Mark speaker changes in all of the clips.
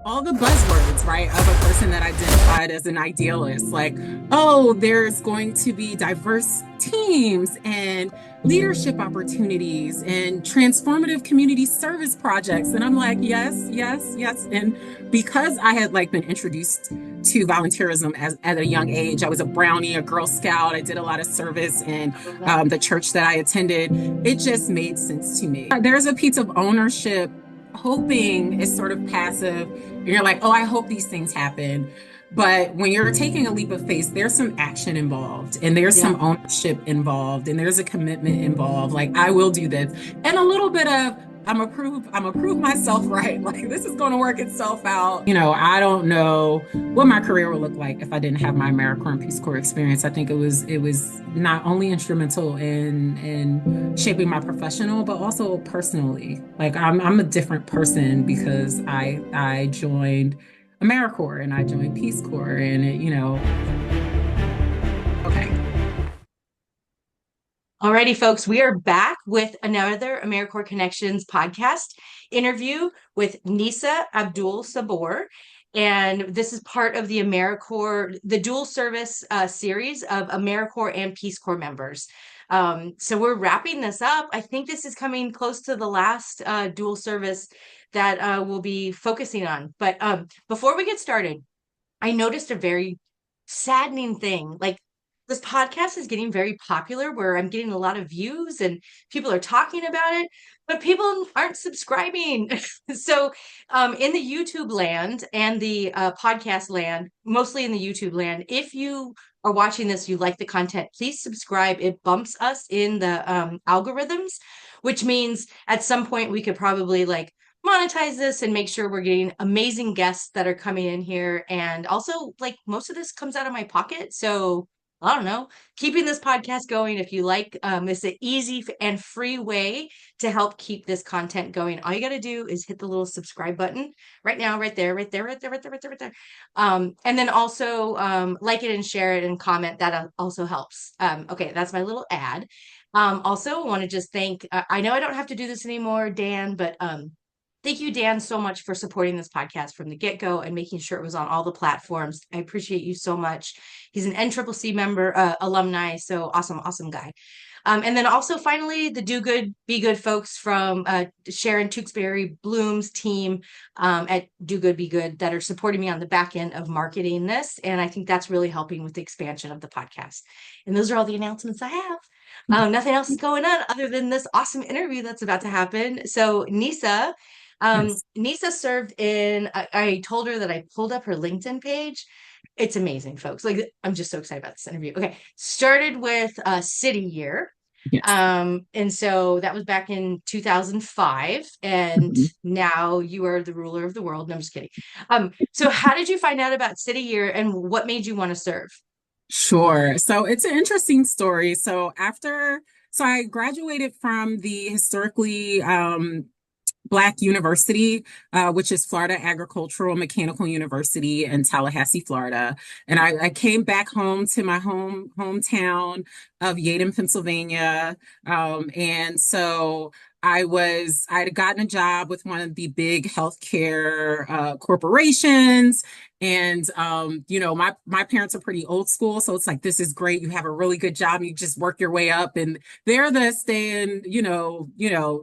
Speaker 1: all the buzzwords, right, of a person that identified as an idealist, like, oh, there's going to be diverse teams and leadership opportunities and transformative community service projects. And I'm like, yes, yes, yes. And because I had like been introduced to volunteerism at a young age, I was a Brownie, a Girl Scout. I did a lot of service in the church that I attended. It just made sense to me. There's a piece of ownership. Hoping is sort of passive. You're like, oh, I hope these things happen. But when you're taking a leap of faith, there's some action involved and there's
Speaker 2: Yeah.
Speaker 1: some ownership involved and there's a commitment involved. Like, I will do this. And a little bit of I'm a prove myself right. Like, this is going to work itself out. I don't know what my career would look like if I didn't have my AmeriCorps and Peace Corps experience. I think it was not only instrumental in shaping my professional, but also personally. Like, I'm a different person because I joined AmeriCorps and I joined Peace Corps and okay.
Speaker 2: Alrighty, folks, we are back with another AmeriCorps Connections podcast interview with Nisa Abdul Sabur. And this is part of the AmeriCorps, the dual service series of AmeriCorps and Peace Corps members. So we're wrapping this up. I think this is coming close to the last dual service that we'll be focusing on. But before we get started, I noticed a very saddening thing. Like, this podcast is getting very popular where I'm getting a lot of views and people are talking about it, but people aren't subscribing. So, in the YouTube land and the podcast land, mostly in the YouTube land, if you are watching this, you like the content, please subscribe. It bumps us in the algorithms, which means at some point we could probably like monetize this and make sure we're getting amazing guests that are coming in here. And also, like, most of this comes out of my pocket. So I don't know, keeping this podcast going. If you like, it's an easy and free way to help keep this content going. All you got to do is hit the little subscribe button right now, right there, right there, right there, right there, right there, right there. And then also like it and share it and comment. That also helps. Okay, that's my little ad. Also, want to just thank, I know I don't have to do this anymore, Dan, but thank you, Dan, so much for supporting this podcast from the get-go and making sure it was on all the platforms. I appreciate you so much. He's an NCCC member, alumni, so awesome, awesome guy. And then also finally, the Do Good, Be Good folks from Sharon Tewksbury Bloom's team at Do Good, Be Good that are supporting me on the back end of marketing this. And I think that's really helping with the expansion of the podcast. And those are all the announcements I have. Nothing else is going on other than this awesome interview that's about to happen. So Nisa,
Speaker 1: Yes.
Speaker 2: Nisa served in, I told her that I pulled up her LinkedIn page. It's amazing, folks. Like, I'm just so excited about this interview. Okay. Started with City Year.
Speaker 1: Yes.
Speaker 2: And so that was back in 2005. And
Speaker 1: Mhm.
Speaker 2: now you are the ruler of the world. No, I'm just kidding. So how did you find out about City Year and what made you want to serve?
Speaker 1: Sure. So it's an interesting story. So I graduated from the historically Black University, which is Florida Agricultural Mechanical University in Tallahassee, Florida. And I came back home to my hometown of Yaden, Pennsylvania. And so I had gotten a job with one of the big healthcare corporations. And my parents are pretty old school. So it's like, this is great. You have a really good job. You just work your way up. And they're the stay in,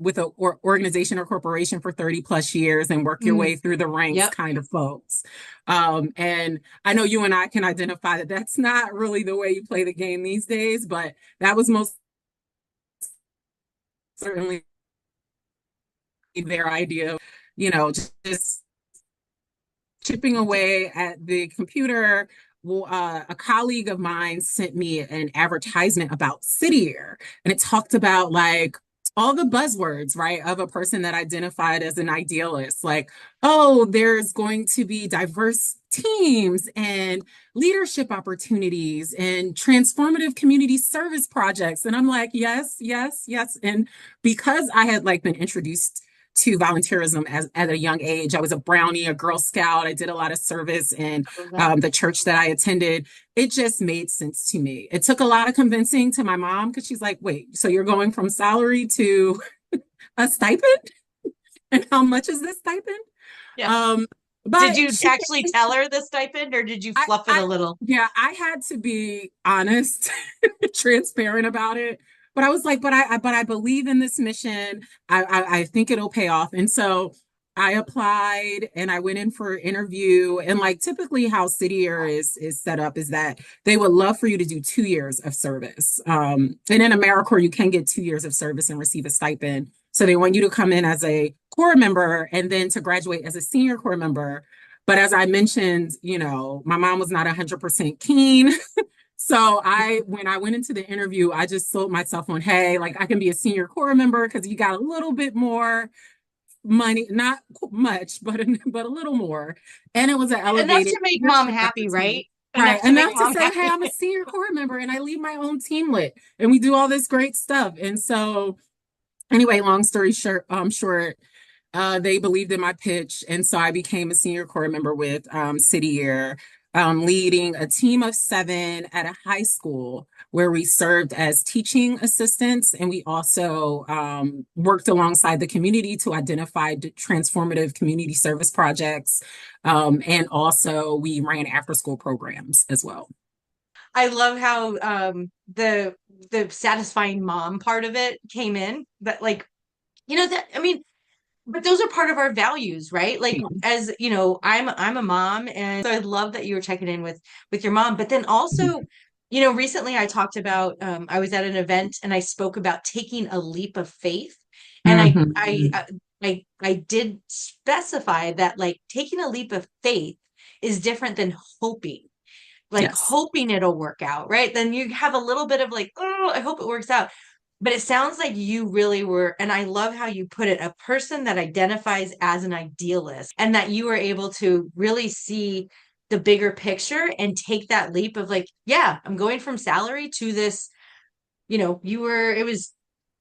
Speaker 1: with a organization or corporation for 30 plus years and work your way
Speaker 2: Mm,
Speaker 1: through the ranks
Speaker 2: yep.
Speaker 1: kind of folks. And I know you and I can identify that that's not really the way you play the game these days, but that was most certainly their idea of, just chipping away at the computer. Well, a colleague of mine sent me an advertisement about City Year, and it talked about like all the buzzwords, right, of a person that identified as an idealist, like, oh, there's going to be diverse teams and leadership opportunities and transformative community service projects. And I'm like, yes, yes, yes. And because I had like been introduced to volunteerism at a young age. I was a Brownie, a Girl Scout. I did a lot of service in
Speaker 2: I love that.
Speaker 1: the church that I attended. It just made sense to me. It took a lot of convincing to my mom because she's like, wait, so you're going from salary to a stipend? And how much is this stipend?
Speaker 2: Yeah.
Speaker 1: Um,
Speaker 2: Did
Speaker 1: But
Speaker 2: you actually tell her the stipend or did you fluff it a little?
Speaker 1: yeah, I had to be honest, transparent about it. But I was like, but I believe in this mission. I think it'll pay off. And so I applied and I went in for an interview. And like typically how City Year is set up is that they would love for you to do 2 years of service. And in AmeriCorps, you can get 2 years of service and receive a stipend. So they want you to come in as a Corps member and then to graduate as a senior Corps member. But as I mentioned, my mom was not 100% keen. So when I went into the interview, I just sold myself on, hey, like I can be a senior Corps member because you got a little bit more money, not much, but a little more. And it was an
Speaker 2: Enough
Speaker 1: elevated
Speaker 2: to make mom
Speaker 1: leadership
Speaker 2: happy, right?
Speaker 1: opportunity.
Speaker 2: Enough
Speaker 1: Right.
Speaker 2: to make
Speaker 1: Enough to
Speaker 2: mom
Speaker 1: say, hey,
Speaker 2: happy.
Speaker 1: I'm a senior Corps member and I lead my own teamlet and we do all this great stuff. And so anyway, long story short, they believed in my pitch, and so I became a senior Corps member with City Year, leading a team of 7 at a high school where we served as teaching assistants, and we also worked alongside the community to identify transformative community service projects, and also we ran after-school programs as well.
Speaker 2: I love how the satisfying mom part of it came in. But like, that I mean, but those are part of our values, right? Like
Speaker 1: Yeah.
Speaker 2: as I'm a mom, and so I love that you were checking in with your mom. But then also, recently I talked about I was at an event and I spoke about taking a leap of faith, and
Speaker 1: Mhm.
Speaker 2: I did specify that like taking a leap of faith is different than hoping, like
Speaker 1: Yes.
Speaker 2: hoping it'll work out, right? Then you have a little bit of like, oh, I hope it works out. But it sounds like you really were, and I love how you put it, a person that identifies as an idealist, and that you were able to really see the bigger picture and take that leap of like, yeah, I'm going from salary to this, it was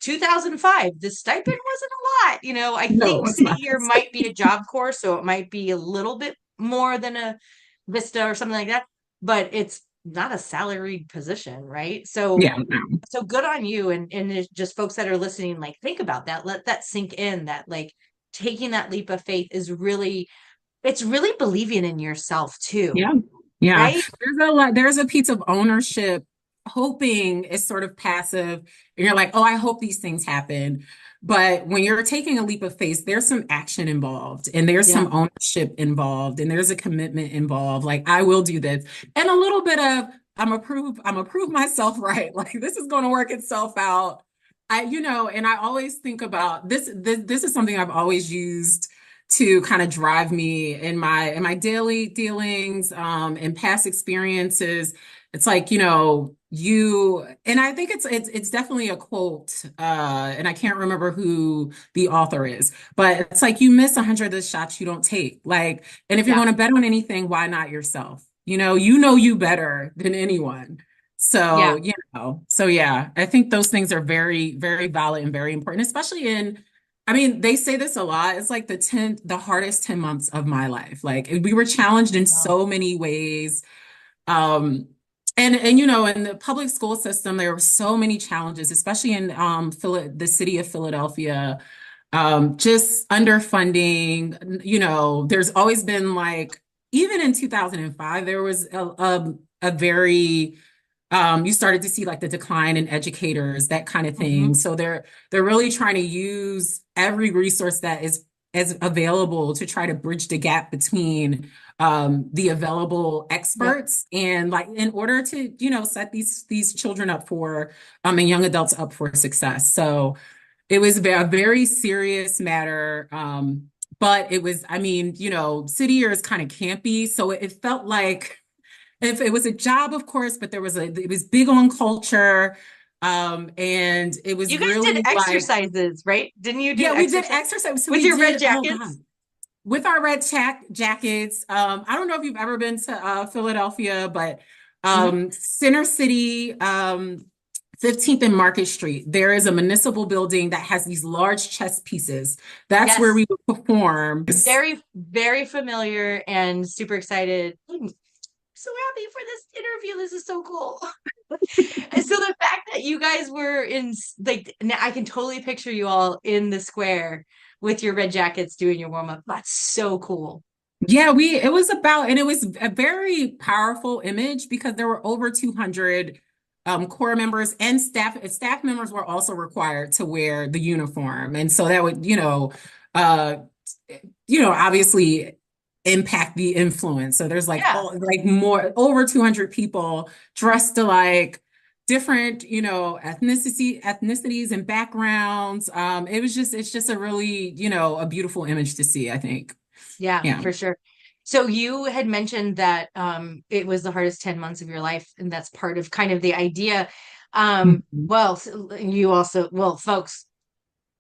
Speaker 2: 2005. The stipend wasn't a lot. I
Speaker 1: No,
Speaker 2: think
Speaker 1: it's
Speaker 2: City
Speaker 1: not.
Speaker 2: Year might be a job corps, so it might be a little bit more than a Vista or something like that, but it's not a salaried position, right? So
Speaker 1: Yeah. No.
Speaker 2: so good on you, and it's just folks that are listening, like think about that, let that sink in, that like taking that leap of faith is really, it's really believing in yourself too,
Speaker 1: Yeah. Yeah.
Speaker 2: right?
Speaker 1: There's a piece of ownership. Hoping is sort of passive. And you're like, oh, I hope these things happen. But when you're taking a leap of faith, there's some action involved and there's
Speaker 2: Yeah.
Speaker 1: some ownership involved and there's a commitment involved. Like, I will do this. And a little bit of I'm a prove myself right. Like this is going to work itself out. And I always think about this is something I've always used to kind of drive me in my daily dealings, and past experiences. It's like, you and I think it's definitely a quote, and I can't remember who the author is, but it's like you miss 100 of the shots you don't take. Like, and if you're
Speaker 2: Yeah.
Speaker 1: going to bet on anything, why not yourself? You better than anyone. So,
Speaker 2: Yeah.
Speaker 1: so yeah, I think those things are very, very valid and very important, especially I mean, they say this a lot. It's like the hardest 10 months of my life. Like we were challenged in
Speaker 2: Wow.
Speaker 1: so many ways. Um, in the public school system, there were so many challenges, especially in the city of Philadelphia, just underfunding. There's always been like, even in 2005, there was a very you started to see like the decline in educators, that kind of
Speaker 2: Hmm.
Speaker 1: thing. So they're really trying to use every resource that is available to try to bridge the gap between the available
Speaker 2: Yep.
Speaker 1: experts and like in order to set these children up for and young adults up for success. So it was a very serious matter. But it was, I mean, City Year is kind of campy, so it felt like if it was a job, of course, but it was big on culture. And it was
Speaker 2: You guys did
Speaker 1: really like,
Speaker 2: exercises, right? Didn't you do
Speaker 1: yeah, we did
Speaker 2: exercise
Speaker 1: exercise. So
Speaker 2: with
Speaker 1: we
Speaker 2: your red
Speaker 1: did, oh God,
Speaker 2: jackets?
Speaker 1: with our red jackets. I don't know if you've ever been to Philadelphia, but
Speaker 2: Mhm.
Speaker 1: Center City, 15th and Market Street, there is a municipal building that has these large chess pieces. That's where
Speaker 2: Yes.
Speaker 1: we would perform.
Speaker 2: Very, very familiar and super excited. I'm so happy for this interview. This is so cool. And so the fact that you guys were in, like, now I can totally picture you all in the square with your red jackets doing your warm up. That's so cool.
Speaker 1: Yeah, it was about, and it was a very powerful image because there were over 200 Corps members and staff members were also required to wear the uniform. And so that would, uh, obviously impact the influence. So there's like
Speaker 2: Yeah.
Speaker 1: all like more over 200 people dressed alike, different, ethnicities and backgrounds. It's just a really, a beautiful image to see, I think.
Speaker 2: Yeah,
Speaker 1: Yeah.
Speaker 2: for sure. So you had mentioned that it was the hardest 10 months of your life, and that's part of kind of the idea.
Speaker 1: Mhm.
Speaker 2: You also, well, folks,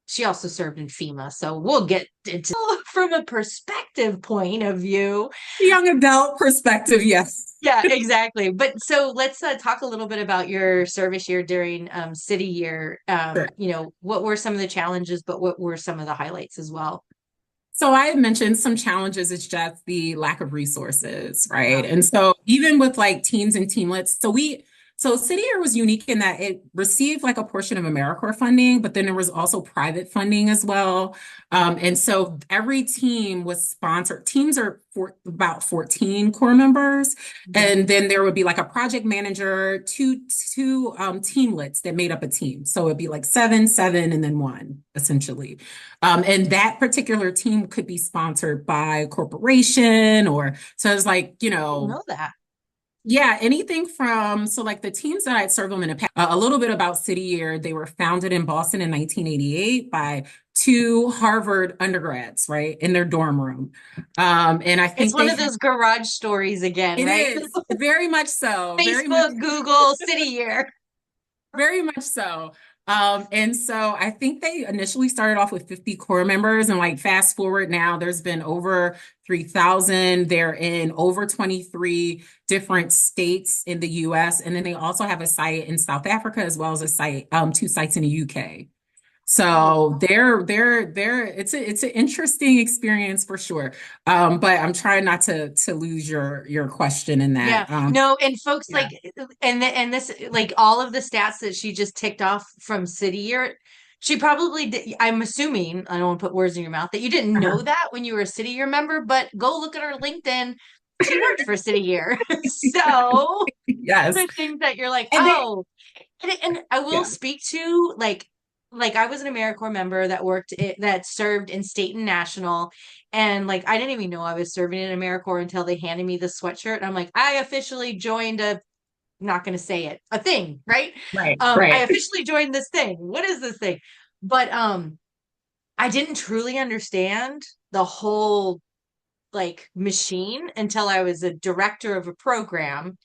Speaker 2: she also served in FEMA, so we'll get into from a perspective point of view.
Speaker 1: Young adult perspective, yes.
Speaker 2: Yeah, exactly. But so let's talk a little bit about your service year during city year.
Speaker 1: Sure.
Speaker 2: What were some of the challenges, but what were some of the highlights as well?
Speaker 1: So I had mentioned some challenges. It's just the lack of resources, right?
Speaker 2: Yeah.
Speaker 1: And so even with like teams and teamlets, so City Year was unique in that it received like a portion of AmeriCorps funding, but then there was also private funding as well. And so every team was sponsored. Teams are for about 14 Corps members,
Speaker 2: Mhm.
Speaker 1: and then there would be like a project manager, two teamlets that made up a team. So it'd be like seven, seven, and then one, essentially. And that particular team could be sponsored by a corporation or so it's like,
Speaker 2: Didn't know that.
Speaker 1: yeah, anything from so like the teams that I'd served them in the past, a little bit about City Year. They were founded in Boston in 1988 by two Harvard undergrads, right, in their dorm room. And I
Speaker 2: It's
Speaker 1: think
Speaker 2: one
Speaker 1: they
Speaker 2: of
Speaker 1: had
Speaker 2: those garage stories again,
Speaker 1: it
Speaker 2: right?
Speaker 1: is very much so, very much
Speaker 2: Facebook, Google, city year.
Speaker 1: very much so. And so I think they initially started off with 50 core members, and like fast forward now, there's been over 3,000. They're in over 23 different states in the US. And then they also have a site in South Africa as well as a site, two sites in the UK.
Speaker 2: Oh,
Speaker 1: So it's an interesting experience for sure. But I'm trying not to lose your question in
Speaker 2: yeah.
Speaker 1: that.
Speaker 2: No, and folks
Speaker 1: Yeah.
Speaker 2: like and this like all of the stats that she just ticked off from city year, she probably did, I'm assuming, I don't want to put words in your mouth, that you didn't know
Speaker 1: Uh-huh.
Speaker 2: that when you were a city year member, but go look at her LinkedIn. She worked for city year. So
Speaker 1: Yes.
Speaker 2: the things that you're like,
Speaker 1: And they,
Speaker 2: oh, and I will
Speaker 1: yeah.
Speaker 2: speak to like I was an AmeriCorps member that that served in state and national, and like I didn't even know I was serving in AmeriCorps until they handed me the sweatshirt. And I'm like, I officially joined a, I'm not going to say it, a thing, right?
Speaker 1: Right,
Speaker 2: I
Speaker 1: right.
Speaker 2: officially joined this thing. What is this thing? But I didn't truly understand the whole like machine until I was a director of a program,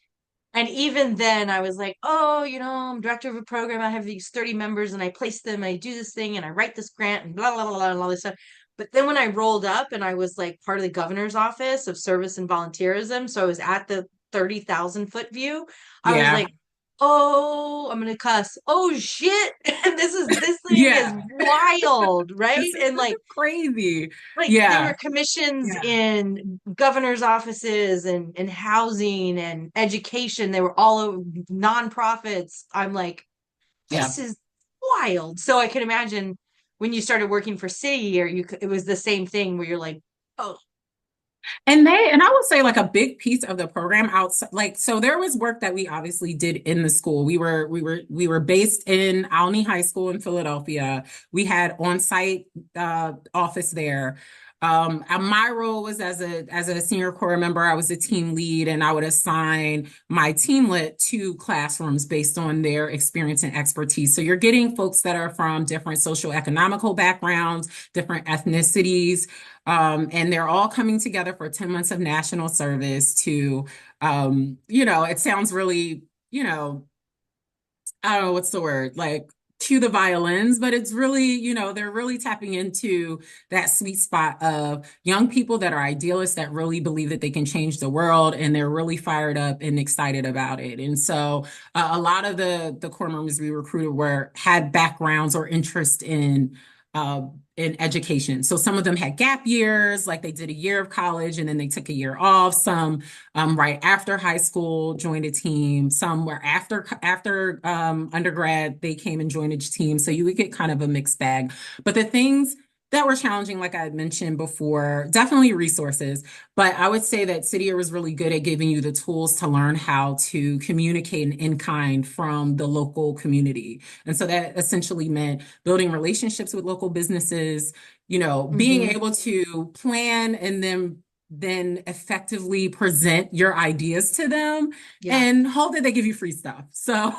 Speaker 2: and even then, I was like, oh, I'm director of a program. I have these 30 members and I place them. I do this thing and I write this grant and blah, blah, blah, blah, and all this stuff. But then when I rolled up and I was like part of the governor's office of service and volunteerism, so I was at the 30,000 foot view, I was
Speaker 1: Yeah.
Speaker 2: like, oh, I'm gonna cuss. Oh shit. And this thing is
Speaker 1: Yeah.
Speaker 2: wild, right? And
Speaker 1: This is crazy.
Speaker 2: like there were
Speaker 1: Yeah.
Speaker 2: commissions
Speaker 1: Yeah.
Speaker 2: in governor's offices and housing and education. They were all nonprofits. I'm like,
Speaker 1: Yeah.
Speaker 2: this is wild. So I can imagine when you started working for city year, it was the same thing where you're like, oh,
Speaker 1: And I would say like a big piece of the program outside, like, so there was work that we obviously did in the school. We were based in Alney High School in Philadelphia. We had on-site office there. And my role was as a senior core member, I was a team lead, and I would assign my teamlet to classrooms based on their experience and expertise. So you're getting folks that are from different socioeconomical backgrounds, different ethnicities, and they're all coming together for 10 months of national service to, it sounds really, I don't know what's the word, like cue the violins, but it's really, they're really tapping into that sweet spot of young people that are idealists that really believe that they can change the world, and they're really fired up and excited about it. And so a lot of the core members we recruited had backgrounds or interest in education. So some of them had gap years, like they did a year of college and then they took a year off. Some right after high school joined a team. Some were after undergrad they came and joined a team. So you would get kind of a mixed bag. But the things that were challenging, like I had mentioned before. Definitely resources, but I would say that City Year was really good at giving you the tools to learn how to communicate in kind from the local community. And so that essentially meant building relationships with local businesses, being
Speaker 2: Hmm.
Speaker 1: able to plan and then effectively present your ideas to them
Speaker 2: Yeah.
Speaker 1: and hope that they give you free stuff. So,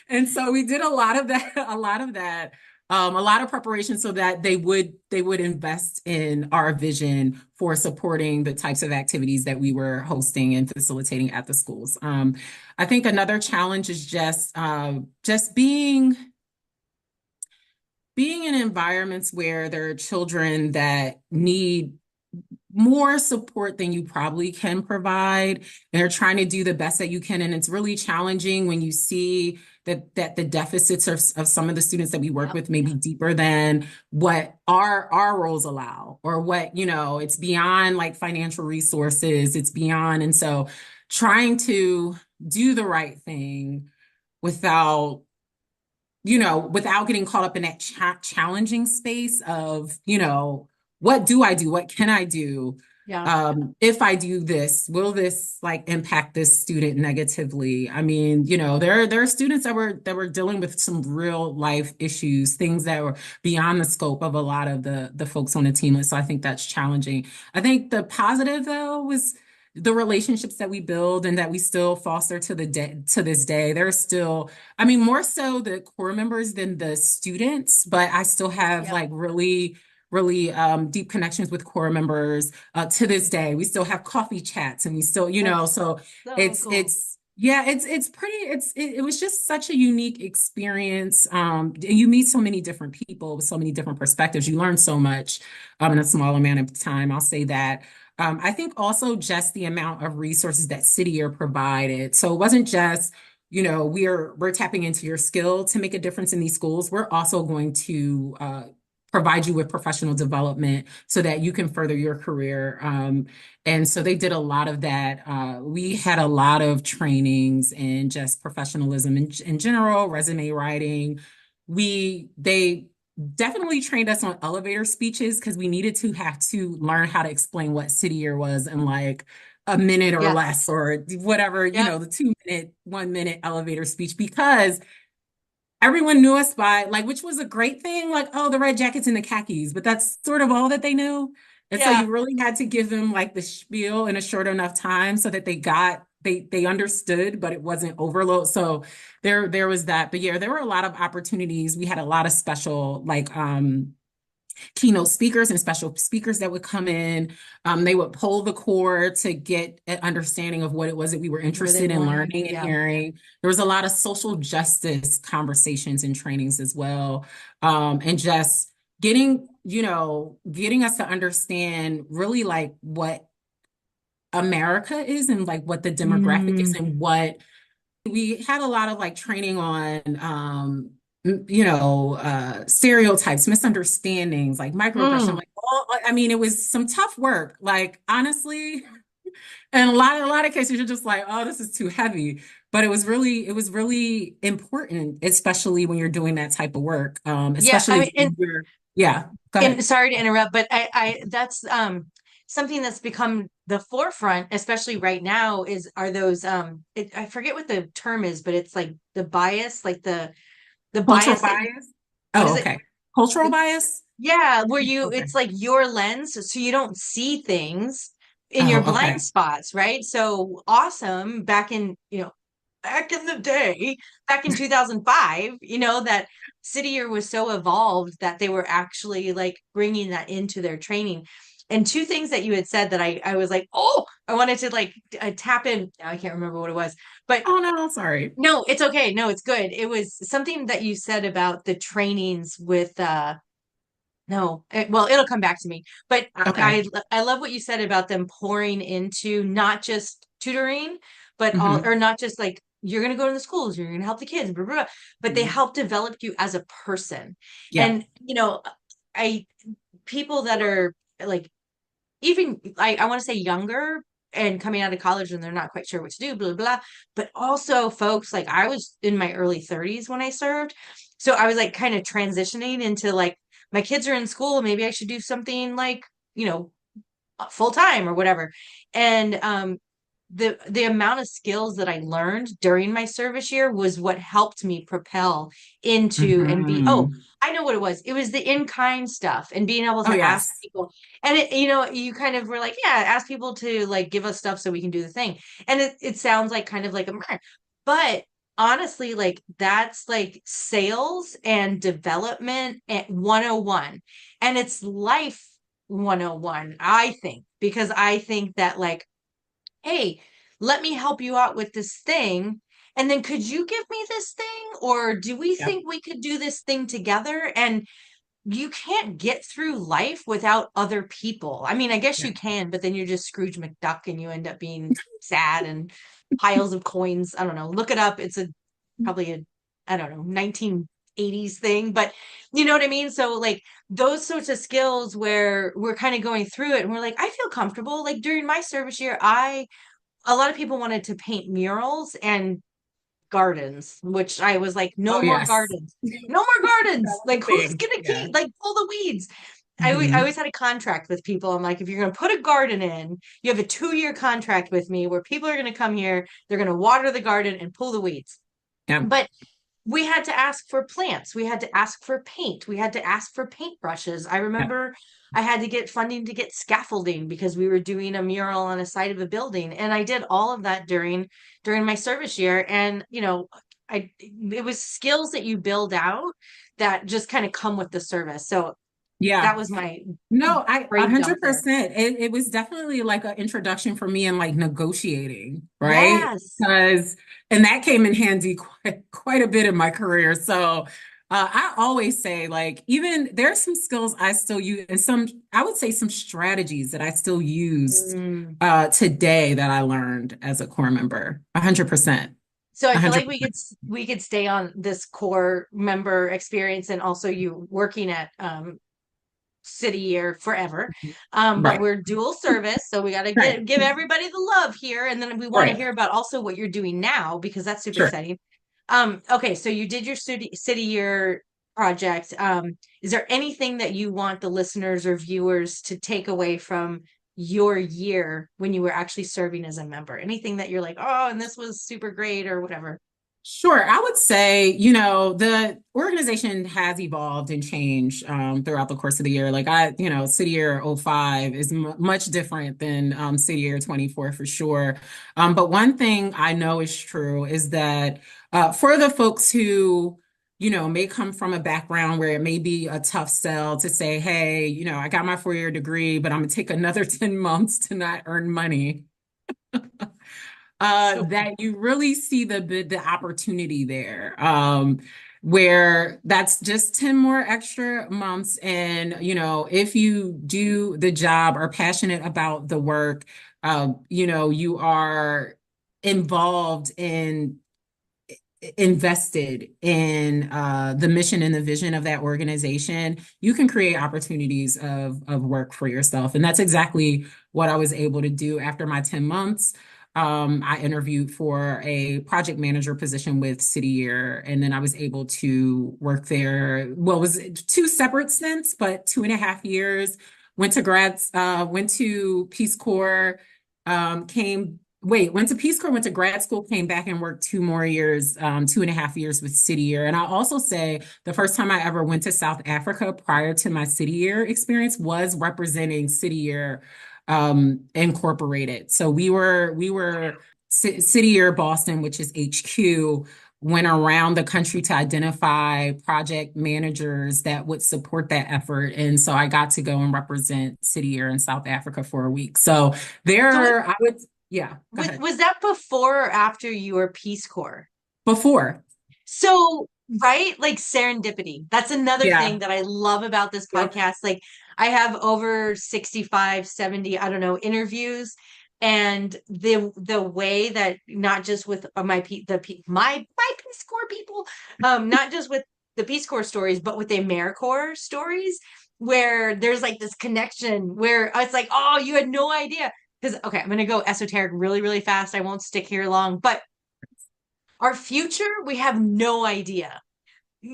Speaker 1: and so we did a lot of that, a lot of that, a lot of preparation so that they would invest in our vision for supporting the types of activities that we were hosting and facilitating at the schools. I think another challenge is just being in environments where there are children that need more support than you probably can provide. And they're trying to do the best that you can. And it's really challenging when you see that the deficits of some of the students that we work
Speaker 2: Yeah.
Speaker 1: with may be deeper than what our roles allow, or what, it's beyond like financial resources, it's beyond. And so trying to do the right thing without without getting caught up in that challenging space of, what do I do? What can I do?
Speaker 2: Yeah.
Speaker 1: If I do this, will this like impact this student negatively? I mean, there are students that were dealing with some real life issues, things that were beyond the scope of a lot of the folks on the team list. So I think that's challenging. I think the positive though was the relationships that we build and that we still foster to this day. There's still, I mean, more so the core members than the students, but I still have
Speaker 2: Yeah.
Speaker 1: like really, really deep connections with core members to this day. We still have coffee chats, and we still,
Speaker 2: That's
Speaker 1: so
Speaker 2: so cool.
Speaker 1: it's yeah, it's pretty. It was just such a unique experience. And you meet so many different people with so many different perspectives. You learn so much in a small amount of time. I'll say that. I think also just the amount of resources that City Year provided. So it wasn't just, we're tapping into your skill to make a difference in these schools. We're also going to provide you with professional development so that you can further your career. And so they did a lot of that. We had a lot of trainings in just professionalism in general, resume writing. They definitely trained us on elevator speeches because we needed to have to learn how to explain what City Year was in like a minute or
Speaker 2: Yeah.
Speaker 1: less, or whatever,
Speaker 2: Yep.
Speaker 1: the 2 minute, 1 minute elevator speech, because everyone knew us by like, which was a great thing, like, oh, the red jackets and the khakis, but that's sort of all that they knew. And so
Speaker 2: Yeah.
Speaker 1: you really had to give them like the spiel in a short enough time so that they understood, but it wasn't overload. So there was that. But yeah, there were a lot of opportunities. We had a lot of special like keynote speakers and special speakers that would come in. They would poll the core to get an understanding of what it was that we were
Speaker 2: Where they
Speaker 1: interested in
Speaker 2: wanted.
Speaker 1: learning and
Speaker 2: Yeah.
Speaker 1: hearing. There was a lot of social justice conversations and trainings as well. And just getting us to understand really like what America is and like what the demographic is
Speaker 2: Mm.
Speaker 1: and what we had a lot of like training on stereotypes, misunderstandings, like microaggression,
Speaker 2: Mm.
Speaker 1: like I mean, it was some tough work, like honestly. And a lot of cases you're just like, oh, this is too heavy. But it was really important, especially when you're doing that type of work.
Speaker 2: Yeah.
Speaker 1: Especially if yeah, go ahead.
Speaker 2: And sorry to interrupt, but that's something that's become the forefront, especially right now, are those I forget what the term is, but it's like the bias, like the
Speaker 1: Cultural
Speaker 2: bias that you,
Speaker 1: bias.
Speaker 2: what
Speaker 1: Oh,
Speaker 2: is it?
Speaker 1: okay. Cultural bias.
Speaker 2: Yeah, where you,
Speaker 1: Okay.
Speaker 2: it's like your lens, so you don't see things in your
Speaker 1: Oh,
Speaker 2: blind
Speaker 1: okay.
Speaker 2: spots, right? So awesome back in the day, back in 2005, that City Year was so evolved that they were actually like bringing that into their training. And two things that you had said that I was like, oh, I wanted to like tap in. I can't remember what it was, but
Speaker 1: Oh no, sorry.
Speaker 2: no, it's okay. No, it's good. It was something that you said about the trainings with no, well, it'll come back to me. But
Speaker 1: Okay.
Speaker 2: I love what you said about them pouring into not just tutoring, but all,
Speaker 1: Hmm.
Speaker 2: or not just like you're going to go to the schools, you're going to help the kids, blah, blah, blah, but they help develop you as a person.
Speaker 1: Yeah.
Speaker 2: And I people that are like even I want to say younger and coming out of college and they're not quite sure what to do, blah, blah, blah. But also folks like I was in my early 30s when I served. So I was like kind of transitioning into like my kids are in school, maybe I should do something like, you know, full time or whatever. And the amount of skills that I learned during my service year was what helped me propel into and be, oh,
Speaker 1: Hmm.
Speaker 2: I know what it was. It was the in-kind stuff and being able
Speaker 1: Oh,
Speaker 2: to ask
Speaker 1: yes.
Speaker 2: people. And it, you know, you kind of were like, yeah, ask people to like give us stuff so we can do the thing. And it sounds like kind of like a meh. But honestly, like that's like sales and development at 101. And it's life 101, I think, because I think that like, hey, let me help you out with this thing. And then could you give me this thing? Or do we
Speaker 1: Yep.
Speaker 2: think we could do this thing together? And you can't get through life without other people. I mean, I guess
Speaker 1: Yeah.
Speaker 2: you can, but then you're just Scrooge McDuck and you end up being sad and piles of coins. I don't know. Look it up. It's a probably a, I don't know, 1980s thing, but you know what I mean? So like those sorts of skills where we're kind of going through it and we're like, I feel comfortable. Like during my service year, a lot of people wanted to paint murals and gardens, which I was like, no
Speaker 1: Oh,
Speaker 2: more
Speaker 1: yes.
Speaker 2: gardens, no more
Speaker 1: That
Speaker 2: gardens.
Speaker 1: was the
Speaker 2: Like, who's
Speaker 1: thing.
Speaker 2: gonna
Speaker 1: Yeah.
Speaker 2: keep like pull the weeds? I
Speaker 1: Hmm.
Speaker 2: always had a contract with people. I'm like, if you're gonna put a garden in, you have a 2-year contract with me where people are gonna come here, they're gonna water the garden and pull the weeds.
Speaker 1: Yep.
Speaker 2: But we had to ask for plants. We had to ask for paint. We had to ask for paintbrushes. I
Speaker 1: Yep.
Speaker 2: remember I had to get funding to get scaffolding because we were doing a mural on a side of a building. And I did all of that during my service year. And, you know, it was skills that you build out that just kind of come with the service. So
Speaker 1: Yeah.
Speaker 2: that was my
Speaker 1: No, I a
Speaker 2: brain dump
Speaker 1: hundred
Speaker 2: there.
Speaker 1: percent. It was definitely like an introduction for me in like negotiating, right?
Speaker 2: Yes.
Speaker 1: Because and that came in handy quite a bit in my career. So I always say like even there's some skills I still use and some I would say some strategies that I still use
Speaker 2: Mm.
Speaker 1: today that I learned as a core member. 100%.
Speaker 2: So I feel like
Speaker 1: 100%.
Speaker 2: we could stay on this core member experience and also you working at city year forever. But
Speaker 1: Right.
Speaker 2: we're dual service, so we got to
Speaker 1: Right.
Speaker 2: give everybody the love here, and then we want to
Speaker 1: Right.
Speaker 2: hear about also what you're doing now because that's super
Speaker 1: Sure.
Speaker 2: exciting. Okay, so you did your city year project. Is there anything that you want the listeners or viewers to take away from your year when you were actually serving as a member? Anything that you're like, oh, and this was super great or whatever?
Speaker 1: Sure. I would say, the organization has evolved and changed throughout the course of the year. Like City Year '05 is much different than City Year '24 for sure. But one thing I know is true is that for the folks who, may come from a background where it may be a tough sell to say, hey, I got my 4-year degree, but I'm gonna take another 10 months to not earn money
Speaker 2: So
Speaker 1: that you really see the opportunity there, where that's just 10 more extra months. And, if you do the job, are passionate about the work, you are involved in invested in the mission and the vision of that organization, you can create opportunities of work for yourself. And that's exactly what I was able to do after my 10 months. I interviewed for a project manager position with City Year, and then I was able to work there. Well, it was two separate stints, but 2.5 years. Went to Peace Corps, went to Peace Corps, went to grad school, came back and worked 2 more years, 2.5 years with City Year. And I also say the first time I ever went to South Africa prior to my City Year experience was representing City Year Incorporated. So we were City Year Boston, which is HQ, went around the country to identify project managers that would support that effort. And so I got to go and represent City Year in South Africa for a week. So
Speaker 2: so
Speaker 1: there, I would, yeah, go
Speaker 2: with
Speaker 1: ahead.
Speaker 2: was that before or after you were Peace Corps?
Speaker 1: Before,
Speaker 2: So, right? Like serendipity. That's another thing
Speaker 1: yeah,
Speaker 2: that I love about this
Speaker 1: yep,
Speaker 2: podcast. Like I have over 65, 70, I don't know, interviews and the way that not just with my Peace Corps people, not just with the Peace Corps stories, but with the AmeriCorps stories where there's like this connection where it's like, oh, you had no idea. Because okay, I'm gonna go esoteric really, really fast. I won't stick here long, but our future, we have no idea.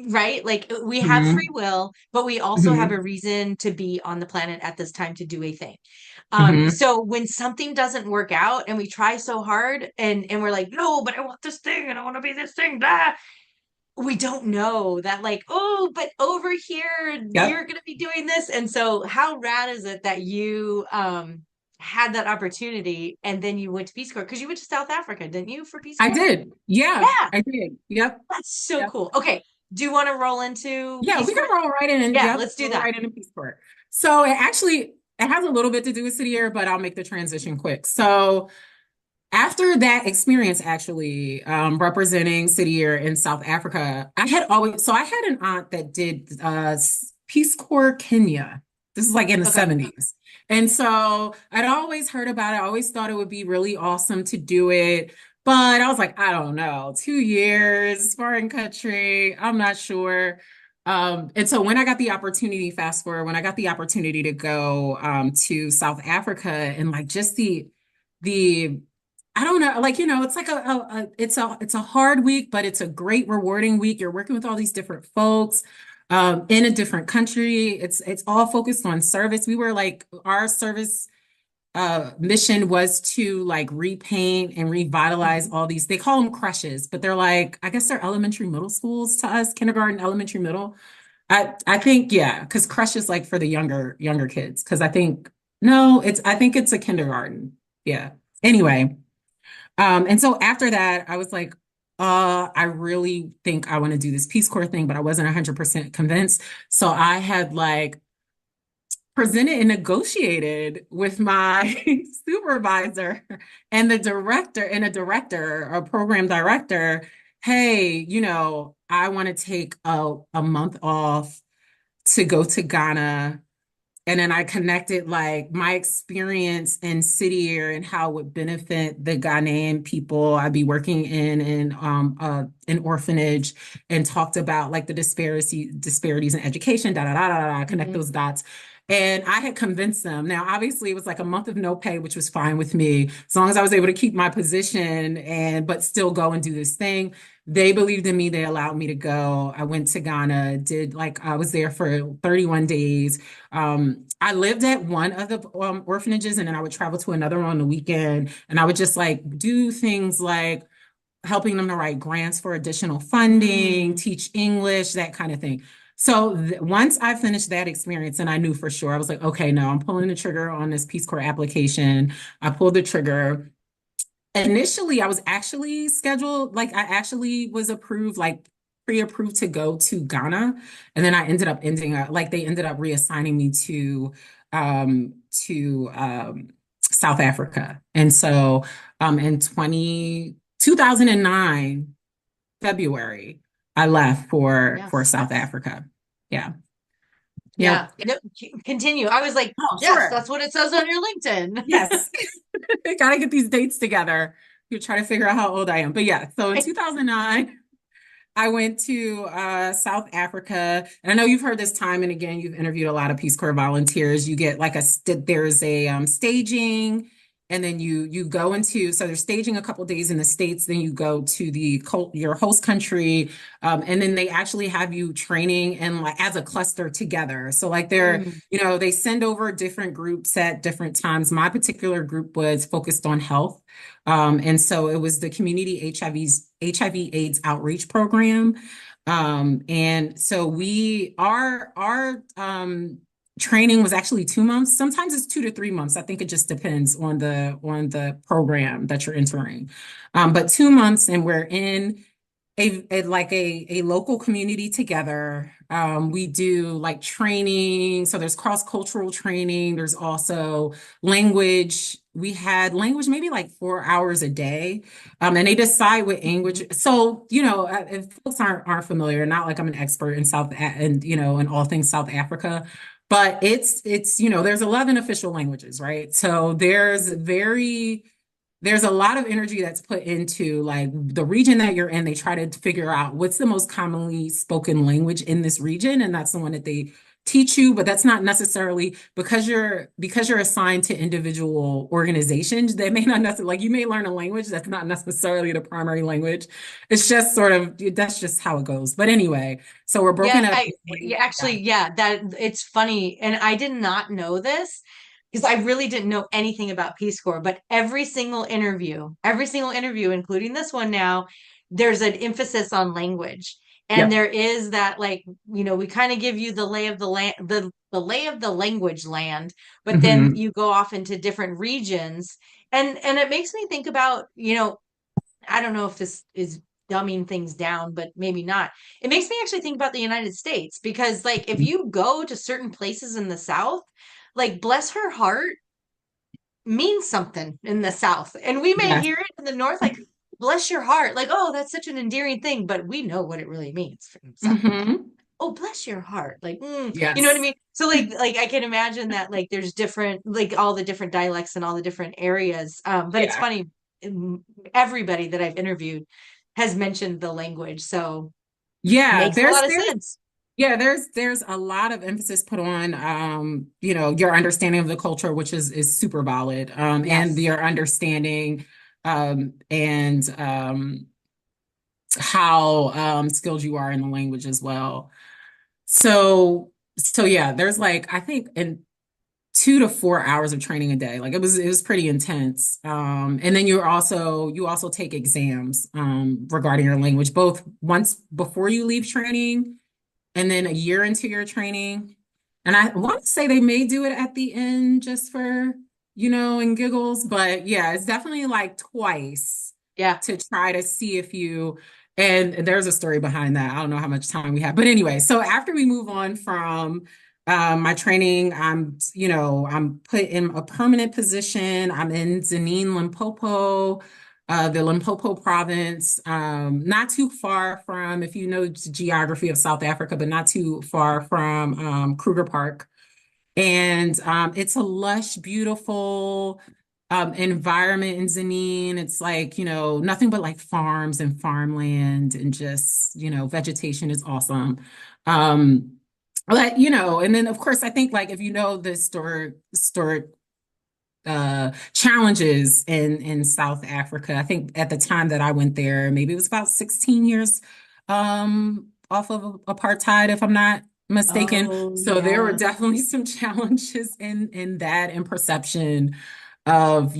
Speaker 2: right? Like we have free
Speaker 1: Hmm.
Speaker 2: will, but we also have
Speaker 1: Hmm.
Speaker 2: a reason to be on the planet at this time to do a thing.
Speaker 1: Hmm.
Speaker 2: So when something doesn't work out and we try so hard and we're like, no, but I want this thing and I want to be this thing, blah, we don't know that like, oh, but over here
Speaker 1: Yep,
Speaker 2: you're gonna be doing this. And so how rad is it that you had that opportunity and then you went to Peace Corps? Because you went to South Africa, didn't you, for Peace
Speaker 1: I
Speaker 2: Corps?
Speaker 1: did. Yeah,
Speaker 2: Yeah,
Speaker 1: I did. Yep.
Speaker 2: that's so
Speaker 1: Yep.
Speaker 2: cool. Okay. Do you want to roll into
Speaker 1: Yeah,
Speaker 2: Peace
Speaker 1: we can
Speaker 2: Corps?
Speaker 1: roll right in.
Speaker 2: Yeah,
Speaker 1: Yep,
Speaker 2: let's do
Speaker 1: roll
Speaker 2: that.
Speaker 1: right into Peace Corps. So it has a little bit to do with City Year, but I'll make the transition quick. So after that experience, actually, representing City Year in South Africa, I had an aunt that did Peace Corps Kenya. This is like in the
Speaker 2: Okay.
Speaker 1: 70s. And so I'd always heard about it. I always thought it would be really awesome to do it. But I was like, I don't know, 2 years, foreign country, I'm not sure. And so when I got the opportunity, fast forward, when I got the opportunity to go to South Africa and like just the I don't know, like, it's like it's a hard week, but it's a great rewarding week. You're working with all these different folks in a different country. It's all focused on service. We were like our service mission was to like repaint and revitalize
Speaker 2: Mhm.
Speaker 1: all these. They call them crushes, but they're like, I guess they're elementary middle schools to us, kindergarten, elementary, middle. I think yeah, because crush is like for the younger kids. Because I think it's a kindergarten. Yeah. Anyway. And so after that, I was like, I really think I want to do this Peace Corps thing, but I wasn't 100% convinced. So I had like presented and negotiated with my supervisor and a program director. Hey, I want to take a month off to go to Ghana, and then I connected like my experience in City Year and how it would benefit the Ghanaian people. I'd be working in an orphanage, and talked about like the disparities in education, da da da da da, connect
Speaker 2: Mhm.
Speaker 1: those dots. And I had convinced them. Now, obviously, it was like a month of no pay, which was fine with me, as long as I was able to keep my position but still go and do this thing. They believed in me. They allowed me to go. I went to Ghana, I was there for 31 days. I lived at one of the orphanages, and then I would travel to another one on the weekend, and I would just like do things like helping them to write grants for additional funding,
Speaker 2: Mm.
Speaker 1: teach English, that kind of thing. So once I finished that experience and I knew for sure, I was like, okay, no, I'm pulling the trigger on this Peace Corps application. I pulled the trigger. Initially, I was actually scheduled, like I actually was approved, like pre-approved to go to Ghana. And then I ended up like they ended up reassigning me to South Africa. And so in 2009 February, I left for
Speaker 2: Yes.
Speaker 1: South Africa. Yeah.
Speaker 2: Yeah.
Speaker 1: Yep.
Speaker 2: No, continue. I was like,
Speaker 1: Oh,
Speaker 2: yes,
Speaker 1: sure.
Speaker 2: that's what it says on your LinkedIn.
Speaker 1: Yes. Gotta get these dates together. You try to figure out how old I am. But yeah, so in 2009, I went to South Africa, and I know you've heard this time and again. You've interviewed a lot of Peace Corps volunteers. You get like there's a staging, and then you go into so they're staging a couple days in the States. Then you go to your host country, and then they actually have you training and like as a cluster together. So like
Speaker 2: Mm.
Speaker 1: they send over different groups at different times. My particular group was focused on health. And so it was the community HIV/AIDS outreach program. And so our training was actually 2 months. Sometimes it's 2 to 3 months. I think it just depends on the program that you're entering. But 2 months, and we're in a local community together. We do like training. So there's cross-cultural training. There's also language. We had language maybe like 4 hours a day. And they decide what language. So, if folks aren't familiar, not like I'm an expert in in all things South Africa, but there's 11 official languages, right? So there's a lot of energy that's put into like the region that you're in. They try to figure out what's the most commonly spoken language in this region, and that's the one that teach you, but that's not necessarily because you're assigned to individual organizations. They may not necessarily like you may learn a language that's not necessarily the primary language. It's just sort of that's just how it goes. But anyway, so we're broken
Speaker 2: Yes,
Speaker 1: up.
Speaker 2: I yeah, actually, yeah, that it's funny. And I did not know this because I really didn't know anything about Peace Corps, but every single interview, including this one now, there's an emphasis on language. And
Speaker 1: Yep.
Speaker 2: there is that like, we kind of give you the lay of the land, the lay of the language land, but then
Speaker 1: Hmm.
Speaker 2: you go off into different regions. And it makes me think about, I don't know if this is dumbing things down, but maybe not. It makes me actually think about the United States because, like, if you go to certain places in the South, like, bless her heart means something in the South. And we may
Speaker 1: Yes.
Speaker 2: hear it in the North, like, bless your heart, like, oh, that's such an endearing thing, but we know what it really means from the South.
Speaker 1: Hmm.
Speaker 2: Oh, bless your heart. Like, you know what I
Speaker 1: Yes.
Speaker 2: mean? So like I can imagine that like there's different like all the different dialects and all the different areas. But it's
Speaker 1: Yeah.
Speaker 2: funny, everybody that I've interviewed has mentioned the language. So
Speaker 1: Yeah.
Speaker 2: makes a lot of sense.
Speaker 1: Yeah, there's a lot of emphasis put on your understanding of the culture, which is super valid. And
Speaker 2: Yes.
Speaker 1: your understanding and how skilled you are in the language as well. So yeah, there's like I think in 2 to 4 hours of training a day. Like it was pretty intense. And then you also take exams regarding your language, both once before you leave training and then a year into your training. And I want to say they may do it at the end just for, and giggles, but yeah, it's definitely like twice
Speaker 2: Yeah.
Speaker 1: to try to see if you, and there's a story behind that. I don't know how much time we have, but anyway, so after we move on from my training, I'm put in a permanent position. I'm in Zanin, Limpopo, the Limpopo province, not too far from, if you know the geography of South Africa, but not too far from Kruger Park. And it's a lush, beautiful environment in Zanin. It's like, nothing but like farms and farmland and just, vegetation is awesome. Um, and then of course, I think like if you know the historic challenges in South Africa. I think at the time that I went there, maybe it was about 16 years off of apartheid, if I'm not mistaken.
Speaker 2: Oh,
Speaker 1: So there were
Speaker 2: yeah.
Speaker 1: definitely some challenges in that and perception of, I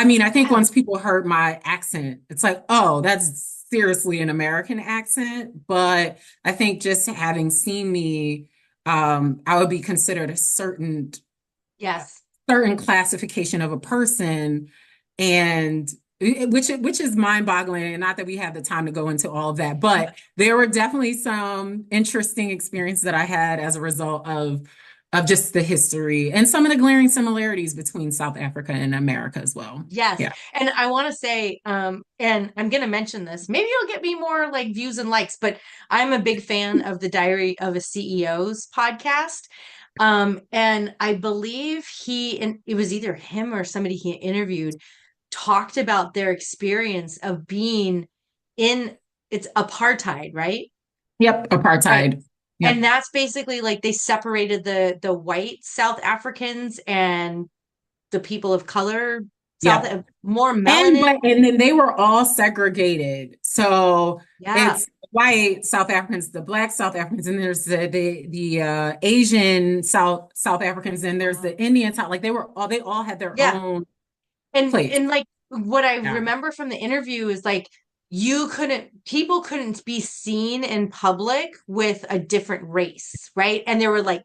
Speaker 1: mean, I think
Speaker 2: Yeah.
Speaker 1: once people heard my accent, it's like, oh, that's seriously an American accent. But I think just having seen me, I would be considered a
Speaker 2: Yes.
Speaker 1: certain classification of a person, and which is mind-boggling, and not that we have the time to go into all of that, but there were definitely some interesting experiences that I had as a result of just the history and some of the glaring similarities between South Africa and America as well.
Speaker 2: Yes.
Speaker 1: Yeah.
Speaker 2: And I want to say, and I'm going to mention this, maybe you'll get me more like views and likes, but I'm a big fan of the Diary of a CEO's podcast. And I believe and it was either him or somebody he interviewed talked about their experience of being in it's apartheid, right?
Speaker 1: Yep,
Speaker 2: Right.
Speaker 1: apartheid.
Speaker 2: And
Speaker 1: Yep.
Speaker 2: that's basically like they separated the white South Africans and the people of color, South
Speaker 1: Yep.
Speaker 2: more
Speaker 1: And
Speaker 2: melanin.
Speaker 1: but and then they were all segregated. So
Speaker 2: Yeah.
Speaker 1: it's white South Africans, the black South Africans, and there's the Asian South Africans, and there's the Indian South. Like they all had their
Speaker 2: Yeah.
Speaker 1: own
Speaker 2: And
Speaker 1: place.
Speaker 2: and like what I
Speaker 1: Yeah.
Speaker 2: remember from the interview is like people couldn't be seen in public with a different race, right? And there were like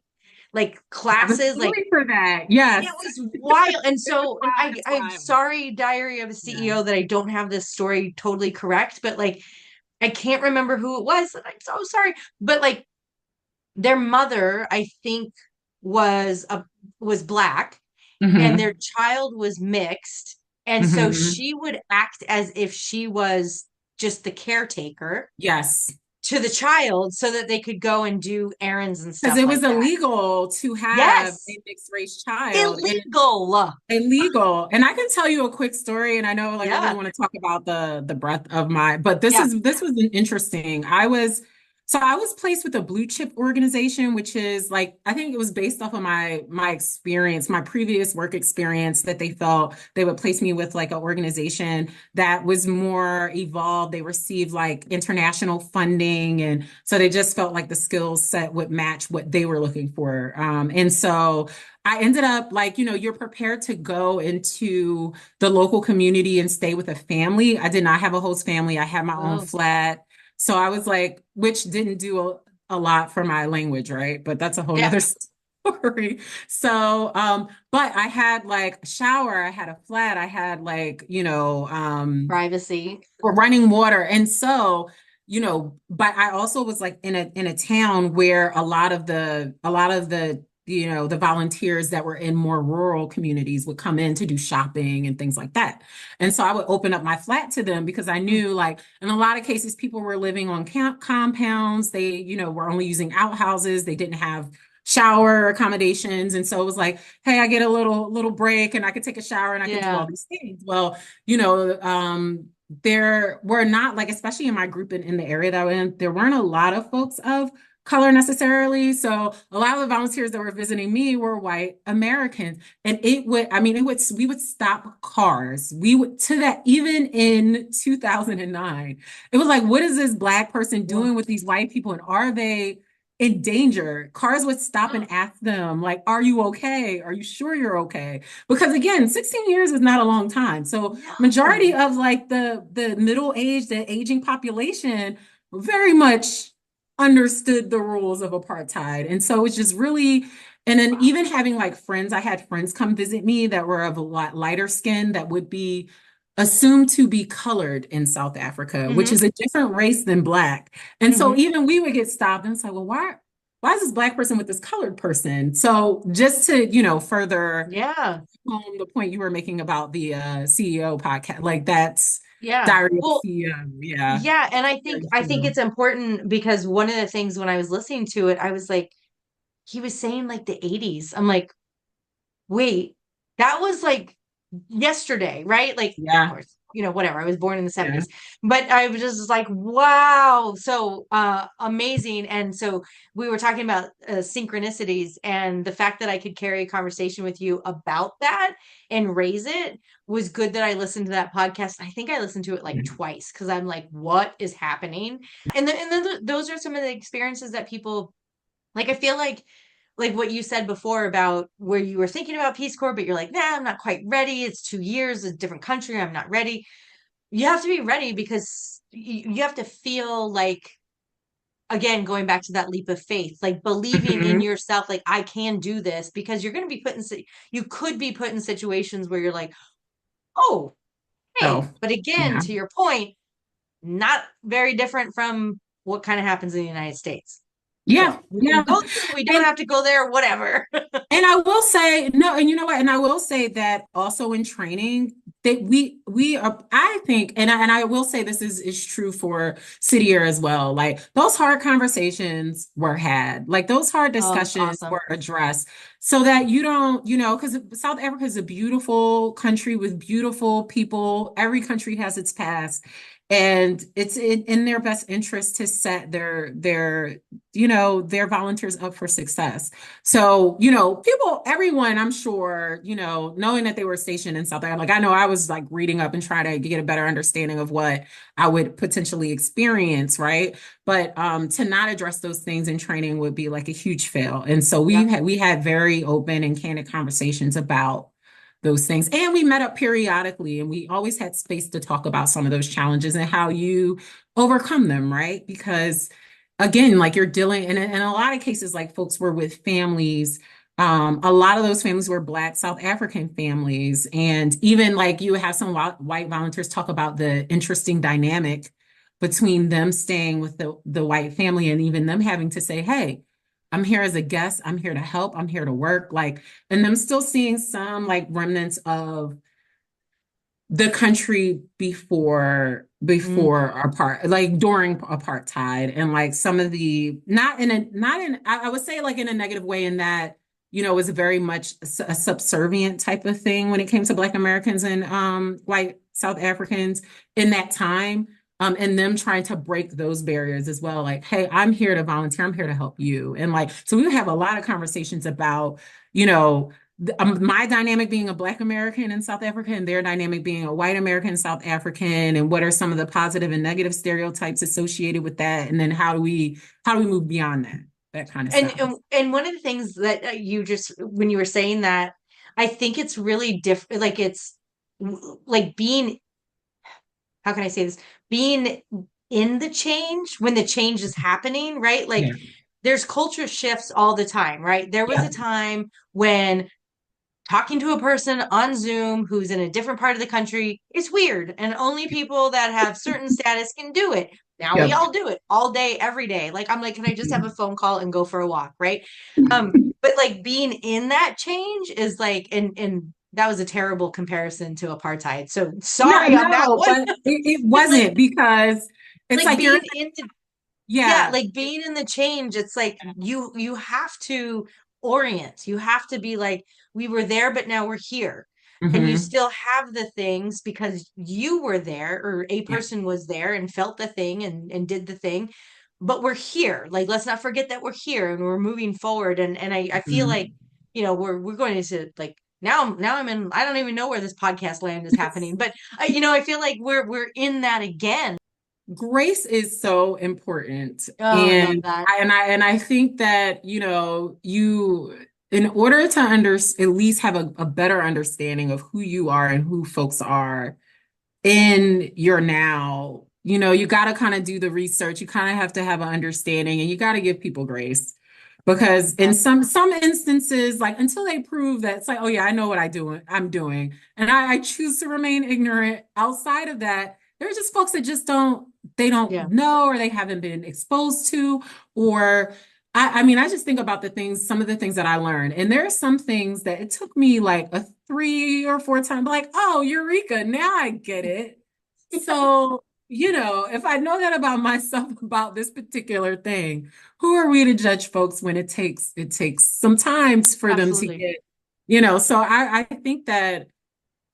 Speaker 1: I have a
Speaker 2: classes like
Speaker 1: story for that.
Speaker 2: it
Speaker 1: Yes.
Speaker 2: was wild. And
Speaker 1: It was
Speaker 2: so and
Speaker 1: wild.
Speaker 2: I
Speaker 1: It's
Speaker 2: I'm
Speaker 1: wild.
Speaker 2: sorry, Diary of a
Speaker 1: Yeah.
Speaker 2: CEO, that I don't have this story totally correct, but like I can't remember who it was. And I'm so sorry. But like their mother, I think, was black and
Speaker 1: Hmm.
Speaker 2: their child was mixed. And so
Speaker 1: Hmm.
Speaker 2: she would act as if she was just the caretaker
Speaker 1: Yes.
Speaker 2: to the child so that they could go and do errands and
Speaker 1: Because
Speaker 2: stuff
Speaker 1: it
Speaker 2: like
Speaker 1: was
Speaker 2: that.
Speaker 1: illegal to have
Speaker 2: Yes,
Speaker 1: a mixed race child. And
Speaker 2: illegal.
Speaker 1: illegal. And I can tell you a quick story, and I know like I really
Speaker 2: Yeah,
Speaker 1: want to talk about the breadth of my, but
Speaker 2: yeah,
Speaker 1: this was an interesting. I was So I was placed with a blue chip organization, which is like, I think it was based off of my experience, my previous work experience, that they felt they would place me with like an organization that was more evolved. They received like international funding. And so they just felt like the skill set would match what they were looking for. And so I ended up like, you're prepared to go into the local community and stay with a family. I did not have a host family. I had my own
Speaker 2: Oh,
Speaker 1: flat. So I was like, which didn't do a lot for my language, right? But that's a whole
Speaker 2: yeah.
Speaker 1: nother story. So, but I had like a shower, I had a flat, I had like,
Speaker 2: Privacy.
Speaker 1: running water. And so, but I also was like in a town where a lot of the the volunteers that were in more rural communities would come in to do shopping and things like that. And so I would open up my flat to them because I
Speaker 2: Mm,
Speaker 1: knew like in a lot of cases people were living on compounds. They, were only using outhouses. They didn't have shower accommodations. And so it was like, hey, I get a little break and I could take a shower and I could do all
Speaker 2: yeah.
Speaker 1: these things. Well, you know, there were not like, especially in my group in the area that I'm in, there weren't a lot of folks of color necessarily. So a lot of the volunteers that were visiting me were white Americans. And we would stop cars. We would, to that, even in 2009, it was like, what is this Black person
Speaker 2: Whoa.
Speaker 1: doing with these white people? And are they in danger? Cars would stop and ask them, like, are you okay? Are you sure you're okay? Because again, 16 years is not a long time. So majority
Speaker 2: No.
Speaker 1: of like the middle age, the aging population very much understood the rules of apartheid. And so it's just really, and then
Speaker 2: Wow.
Speaker 1: even having like friends, I had friends come visit me that were of a lot lighter skin that would be assumed to be colored in South Africa, which
Speaker 2: Hmm.
Speaker 1: is a different race than Black. And so
Speaker 2: Hmm.
Speaker 1: even we would get stopped and say, well, why is this Black person with this colored person? So just to, further
Speaker 2: Yeah.
Speaker 1: home the point you were making about the CEO podcast, like that's
Speaker 2: Yeah.
Speaker 1: Diary of a
Speaker 2: Well,
Speaker 1: CEO. Yeah.
Speaker 2: yeah, and I think
Speaker 1: Very
Speaker 2: I think
Speaker 1: true.
Speaker 2: it's important because one of the things when I was listening to it, I was like, he was saying like the 80s. I'm like, wait, that was like yesterday, right? Like, of
Speaker 1: Yeah.
Speaker 2: course, whatever. I was born in the
Speaker 1: Yeah.
Speaker 2: 70s, but I was just like, wow, so amazing. And so we were talking about synchronicities and the fact that I could carry a conversation with you about that and raise it was good that I listened to that podcast. I think I listened to it like twice because I'm like, what is happening? And then those are some of the experiences that people like. I feel like what you said before about where you were thinking about Peace Corps, but you're like, nah, I'm not quite ready. It's 2 years, a different country. I'm not ready. You have to be ready because you have to feel like, again, going back to that leap of faith, like believing in
Speaker 1: Mhm.
Speaker 2: yourself, like I can do this because you're going to be you could be put in situations where you're like, oh,
Speaker 1: So,
Speaker 2: hey, but again,
Speaker 1: yeah.
Speaker 2: to your point, not very different from what kind of happens in the United States.
Speaker 1: Yeah.
Speaker 2: So we can
Speaker 1: Yeah.
Speaker 2: go there, we don't
Speaker 1: And
Speaker 2: have to go there, whatever.
Speaker 1: And I will say, no, and you know what? And I will say that also in training, that we are, I think, and I will say this is true for City as well. Like those hard conversations were had, like those hard
Speaker 2: Oh,
Speaker 1: discussions
Speaker 2: awesome.
Speaker 1: were addressed so that you don't, because South Africa is a beautiful country with beautiful people. Every country has its past. And it's in their best interest to set their volunteers up for success. So, everyone, I'm sure, knowing that they were stationed in South Africa, like I know I was like reading up and trying to get a better understanding of what I would potentially experience, right? But to not address those things in training would be like a huge fail. And so
Speaker 2: Yeah.
Speaker 1: we had very open and candid conversations about those things. And we met up periodically and we always had space to talk about some of those challenges and how you overcome them, right? Because again, like you're dealing in a lot of cases, like folks were with families. A lot of those families were Black South African families. And even like you have some white volunteers talk about the interesting dynamic between them staying with the white family and even them having to say, hey, I'm here as a guest. I'm here to help. I'm here to work. Like, and them still seeing some like remnants of the country
Speaker 2: Mm.
Speaker 1: before like during apartheid and like some of the not in I would say like in a negative way in that it was very much a subservient type of thing when it came to Black Americans and white South Africans in that time, and them trying to break those barriers as well. Like, hey, I'm here to volunteer. I'm here to help you. And like, so we would have a lot of conversations about, you know, my dynamic being a Black American in South Africa and their dynamic being a white American South African, and what are some of the positive and negative stereotypes associated with that, and then how do we move beyond that kind of
Speaker 2: And
Speaker 1: stuff.
Speaker 2: and one of the things that you just when you were saying that, I think it's really different. Like it's like being, how can I say this? Being in the change when the change is happening, right? Like
Speaker 1: Yeah,
Speaker 2: there's culture shifts all the time, right? There was
Speaker 1: yeah,
Speaker 2: a time when talking to a person on Zoom who's in a different part of the country is weird, and only people that have certain status can do it. Now we
Speaker 1: yep.
Speaker 2: all do it all day, every day. Like I'm like, can I just have a phone call and go for a walk, right? But like being in that change is like, and that was a terrible comparison to apartheid. So
Speaker 1: No,
Speaker 2: sorry on that
Speaker 1: no,
Speaker 2: one.
Speaker 1: but it
Speaker 2: But
Speaker 1: wasn't, because it's
Speaker 2: like
Speaker 1: like you're,
Speaker 2: being in the, yeah,
Speaker 1: yeah.
Speaker 2: like being in the change, it's like you have to orient. You have to be like, we were there, but now we're here. And you
Speaker 1: Hmm.
Speaker 2: still have the things because you were there, or a
Speaker 1: Yeah.
Speaker 2: person was there and felt the thing and did the thing. But we're here. Like, let's not forget that we're here and we're moving forward. And I feel like,
Speaker 1: Mhm.
Speaker 2: we're going into like now I'm in, I don't even know where this podcast land is happening, but I feel like we're in that again.
Speaker 1: Grace is so important.
Speaker 2: Oh, I love
Speaker 1: And
Speaker 2: that.
Speaker 1: I think that, in order to at least have a better understanding of who you are and who folks are in your now, you got to kind of do the research. You kind of have to have an understanding, and you got to give people grace. Because in
Speaker 2: Yeah.
Speaker 1: some instances, like until they prove that, it's like, oh yeah, I know what I'm doing. And I choose to remain ignorant. Outside of that, there are just folks that just don't
Speaker 2: Yeah.
Speaker 1: know, or they haven't been exposed to, or I mean, I just think about some of the things that I learned. And there are some things that it took me like a 3 or 4 time, like, oh, Eureka, now I get it. So, if I know that about myself about this particular thing, who are we to judge folks when it takes some time for them to
Speaker 2: Absolutely.
Speaker 1: get, so I think that,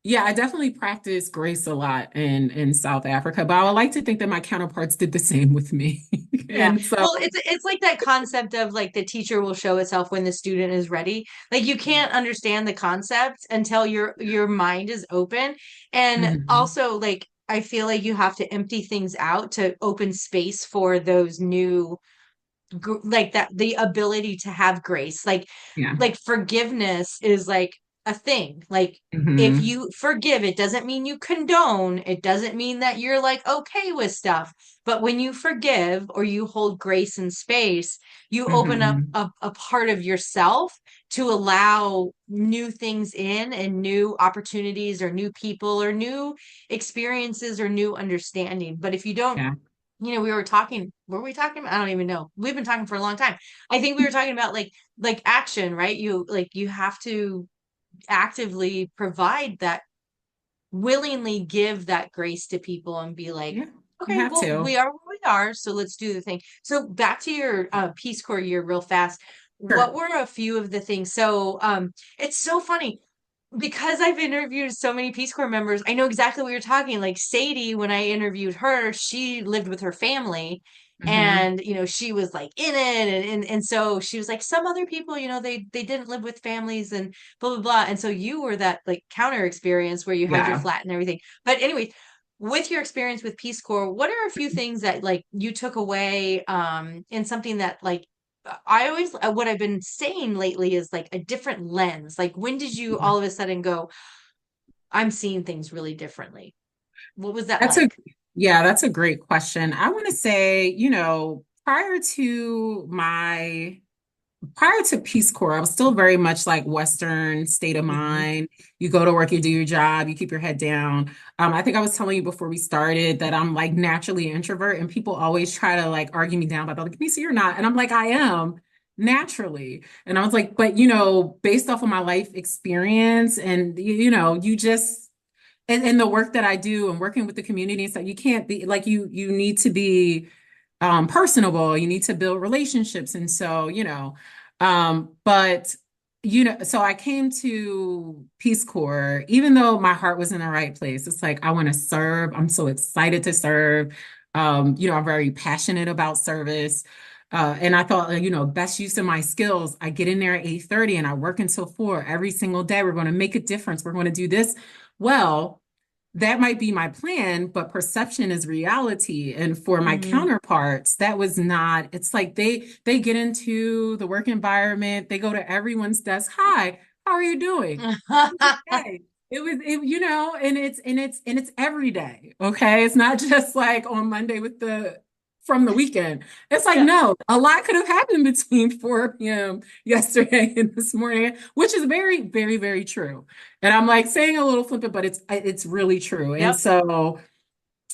Speaker 1: yeah, I definitely practice grace a lot in South Africa, but I would like to think that my counterparts did the same with me.
Speaker 2: Yeah.
Speaker 1: And so,
Speaker 2: Well, it's like that concept of like the teacher will show itself when the student is ready. Like you can't understand the concept until your mind is open. And
Speaker 1: mhm,
Speaker 2: also like I feel like you have to empty things out to open space for those new like that, the ability to have grace,
Speaker 1: yeah.
Speaker 2: like forgiveness is like a thing. Like if
Speaker 1: Hmm.
Speaker 2: you forgive, it doesn't mean you condone, it doesn't mean that you're like okay with stuff, but when you forgive or you hold grace and space, you open up
Speaker 1: Hmm.
Speaker 2: a part of yourself to allow new things in, and new opportunities or new people or new experiences or new understanding. But if you don't,
Speaker 1: Yeah.
Speaker 2: we were talking, were we talking about, I don't even know. We've been talking for a long time. I think we were talking about like action, right? You have to actively provide that, willingly give that grace to people and be like,
Speaker 1: Yeah. You
Speaker 2: okay,
Speaker 1: have
Speaker 2: well,
Speaker 1: to.
Speaker 2: we are where we are, so let's do the thing. So back to your Peace Corps year real fast. What
Speaker 1: Sure.
Speaker 2: were a few of the things? So it's so funny because I've interviewed so many Peace Corps members. I know exactly what you're talking. Like Sadie, when I interviewed her, she lived with her family,
Speaker 1: Hmm.
Speaker 2: and she was like in it, and so she was like, some other people, they didn't live with families and blah blah blah. And so you were that like counter experience where you had your
Speaker 1: Yeah.
Speaker 2: flat and everything. But anyway, with your experience with Peace Corps, what are a few things that like you took away in something that like I always, what I've been saying lately is like a different lens. Like, when did you all of a sudden go, I'm seeing things really differently? What was that
Speaker 1: That's a
Speaker 2: like?
Speaker 1: yeah, that's a great question. I want to say, prior to Peace Corps, I was still very much like Western state of
Speaker 2: Hmm.
Speaker 1: mind. You go to work, you do your job, you keep your head down. I think I was telling you before we started that I'm like naturally an introvert, and people always try to like argue me down, but they're like, Nisa, you're not. And I'm like, I am naturally. And I was like, but based off of my life experience, and you just and the work that I do and working with the community, so you can't be like, you need to be personable, you need to build relationships. And so, but so I came to Peace Corps, even though my heart was in the right place. It's like, I want to serve. I'm so excited to serve. I'm very passionate about service. And I thought, best use of my skills, I get in there at 8:30 and I work until 4 every single day. We're going to make a difference. We're going to do this. Well, that might be my plan, but perception is reality. And for my
Speaker 2: Mhm.
Speaker 1: counterparts, that was not, it's like they get into the work environment, they go to everyone's desk. Hi, how are you doing? Hey, and it's every day. Okay. It's not just like on Monday from the weekend. It's like,
Speaker 2: Yeah.
Speaker 1: no, a lot could have happened between 4 p.m. yesterday and this morning, which is very, very, very true. And I'm like saying a little flippant, but it's really true. And
Speaker 2: Yep.
Speaker 1: so,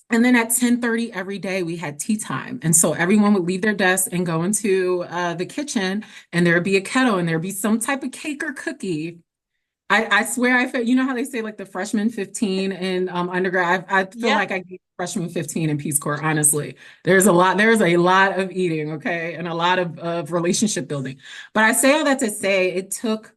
Speaker 1: and then at 10:30 every day we had tea time. And so everyone would leave their desk and go into the kitchen, and there'd be a kettle and there'd be some type of cake or cookie. I swear I feel, you know how they say like the freshman 15 in undergrad. I feel
Speaker 2: Yep.
Speaker 1: like I get freshman 15 in Peace Corps, honestly. There's a lot of eating, okay, and a lot of relationship building. But I say all that to say it took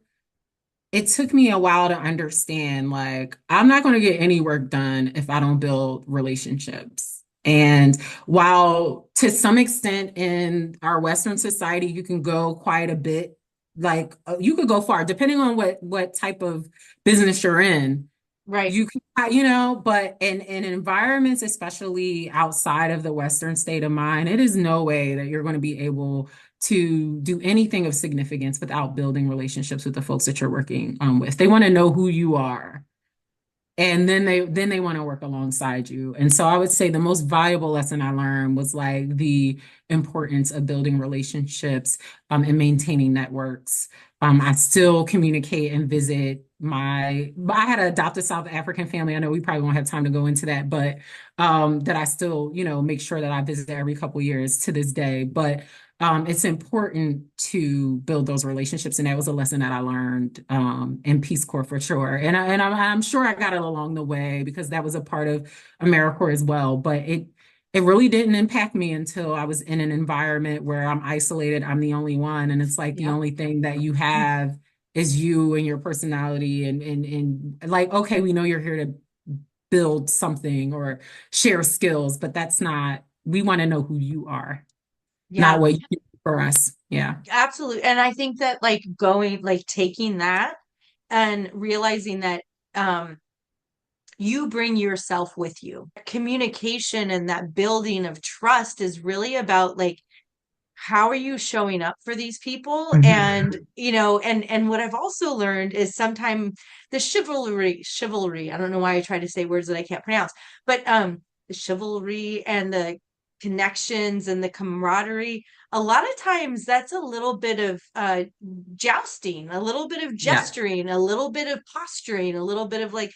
Speaker 1: me a while to understand, like, I'm not going to get any work done if I don't build relationships. And while to some extent in our Western society, you can go quite a bit, like you could go far, depending on what type of business you're in.
Speaker 2: Right.
Speaker 1: You can, but in environments, especially outside of the Western state of mind, it is no way that you're going to be able to do anything of significance without building relationships with the folks that you're working with. They want to know who you are, and then they want to work alongside you. And so I would say the most valuable lesson I learned was like the importance of building relationships and maintaining networks. I still communicate and visit I had an adopted South African family. I know we probably won't have time to go into that, but that I still, make sure that I visit every couple years to this day. But it's important to build those relationships, and that was a lesson that I learned in Peace Corps for sure. And I'm sure I got it along the way because that was a part of AmeriCorps as well. But it really didn't impact me until I was in an environment where I'm isolated. I'm the only one, and it's like the
Speaker 2: Yep.
Speaker 1: only thing that you have is you and your personality, and like, okay, we know you're here to build something or share skills, but that's not. We want to know who you are, not
Speaker 2: Yeah.
Speaker 1: what you do for us. Yeah.
Speaker 2: Absolutely. And I think that like going, like taking that and realizing that um you bring yourself with you. Communication and that building of trust is really about like how are you showing up for these people? And
Speaker 1: Mhm.
Speaker 2: and what I've also learned is sometimes the chivalry, I don't know why I try to say words that I can't pronounce, but the chivalry and the connections and the camaraderie, a lot of times that's a little bit of jousting, a little bit of
Speaker 1: Yeah.
Speaker 2: gesturing, a little bit of posturing, a little bit of like,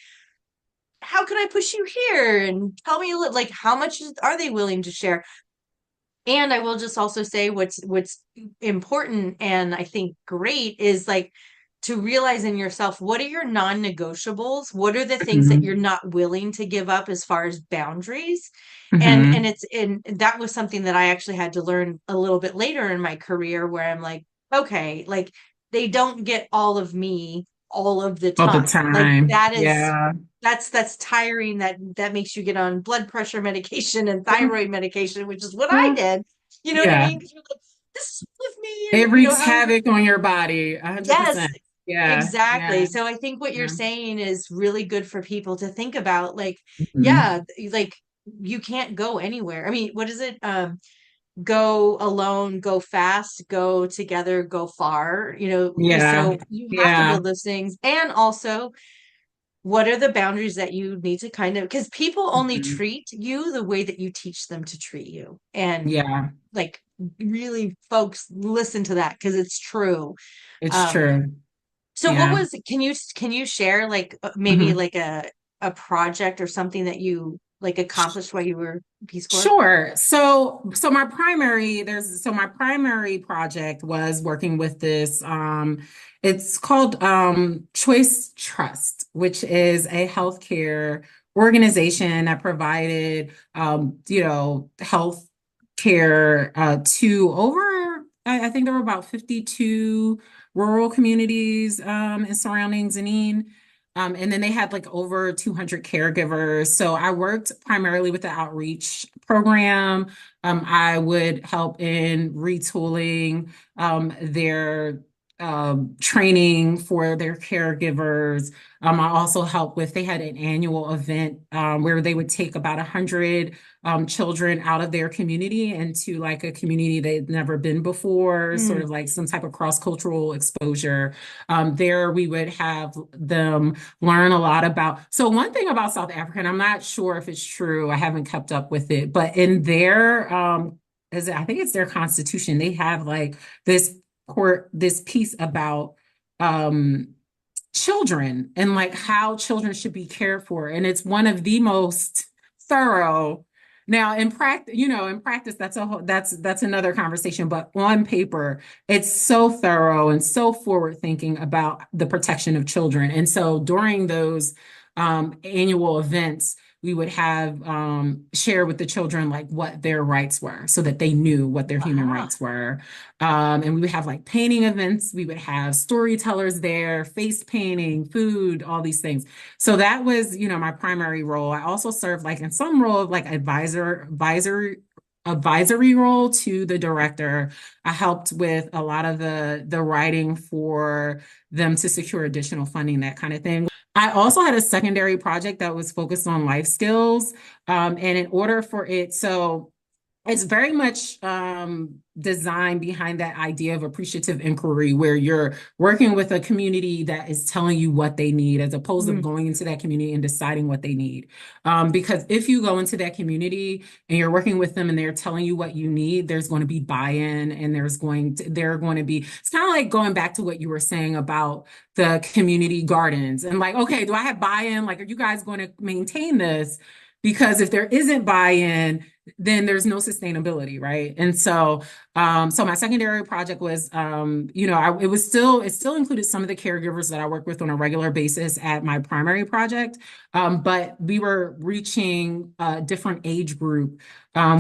Speaker 2: how can I push you here? And tell me a little, like, how much are they willing to share? And I will just also say what's important and I think great is like to realize in yourself, what are your non-negotiables? What are the things that you're
Speaker 1: Mhm.
Speaker 2: not willing to give up as far as boundaries? And
Speaker 1: Mhm.
Speaker 2: it's and that was something that I actually had to learn a little bit later in my career where I'm like, okay, like they don't get all of me all of the
Speaker 1: All the
Speaker 2: time. Like
Speaker 1: time. Yeah.
Speaker 2: that's tiring. That makes you get on blood pressure medication and thyroid medication, which is what I
Speaker 1: Yeah.
Speaker 2: did. You know what I
Speaker 1: Yeah.
Speaker 2: mean? 'Cause you're like, this is with me, and
Speaker 1: It
Speaker 2: you know,
Speaker 1: wreaks
Speaker 2: how is it?
Speaker 1: havoc on your body,
Speaker 2: Yes,
Speaker 1: 100%. Yeah.
Speaker 2: exactly.
Speaker 1: Yeah.
Speaker 2: So I think what you're
Speaker 1: Yeah.
Speaker 2: saying is really good for people to think about. Like,
Speaker 1: Mhm.
Speaker 2: yeah, like you can't go anywhere. I mean, what is it? Go alone, go fast, go together, go far.
Speaker 1: Yeah.
Speaker 2: So you have to
Speaker 1: Yeah.
Speaker 2: build those things, and also what are the boundaries that you need to kind of, because people only
Speaker 1: Mhm.
Speaker 2: treat you the way that you teach them to treat you. And
Speaker 1: Yeah.
Speaker 2: like really folks listen to that because it's true.
Speaker 1: It's
Speaker 2: Um
Speaker 1: true.
Speaker 2: so what
Speaker 1: Yeah.
Speaker 2: was can you share like maybe
Speaker 1: Mhm.
Speaker 2: like a project or something that you like accomplished while you were Peace Corps?
Speaker 1: Sure. So my primary project was working with this it's called Choice Trust, which is a healthcare organization that provided health care to over I think there were about 52 rural communities and surrounding Zanin. And then they had like over 200 caregivers. So I worked primarily with the outreach program. I would help in retooling their training for their caregivers. I also helped with, they had an annual event where they would take about 100 children out of their community into like a community they'd never been before, sort of
Speaker 2: Mm.
Speaker 1: like some type of cross-cultural exposure. There we would have them learn a lot about. So one thing about South Africa, and I'm not sure if it's true, I haven't kept up with it, but in their I think it's their constitution, they have like this this piece about um children and like how children should be cared for. And it's one of the most thorough. Now, in practice, in practice, that's another conversation. But on paper, it's so thorough and so forward thinking about the protection of children. And so during those annual events, we would have share with the children like what their rights were so that they knew what their human
Speaker 2: Wow.
Speaker 1: rights were. And we would have like painting events, we would have storytellers there, face painting, food, all these things. So that was, my primary role. I also served like in some role of like advisory role to the director. I helped with a lot of the writing for them to secure additional funding, that kind of thing. I also had a secondary project that was focused on life skills. And in order for it, so it's very much designed behind that idea of appreciative inquiry, where you're working with a community that is telling you what they need, as opposed to
Speaker 2: Mm.
Speaker 1: going into that community and deciding what they need. Because if you go into that community and you're working with them and they're telling you what you need, there's going to be buy-in, and they're going to be, it's kind of like going back to what you were saying about the community gardens and like, okay, do I have buy-in? Like, are you guys going to maintain this? Because if there isn't buy-in, then there's no sustainability, right? And so, so my secondary project was, it still included some of the caregivers that I work with on a regular basis at my primary project, but we were reaching a different age group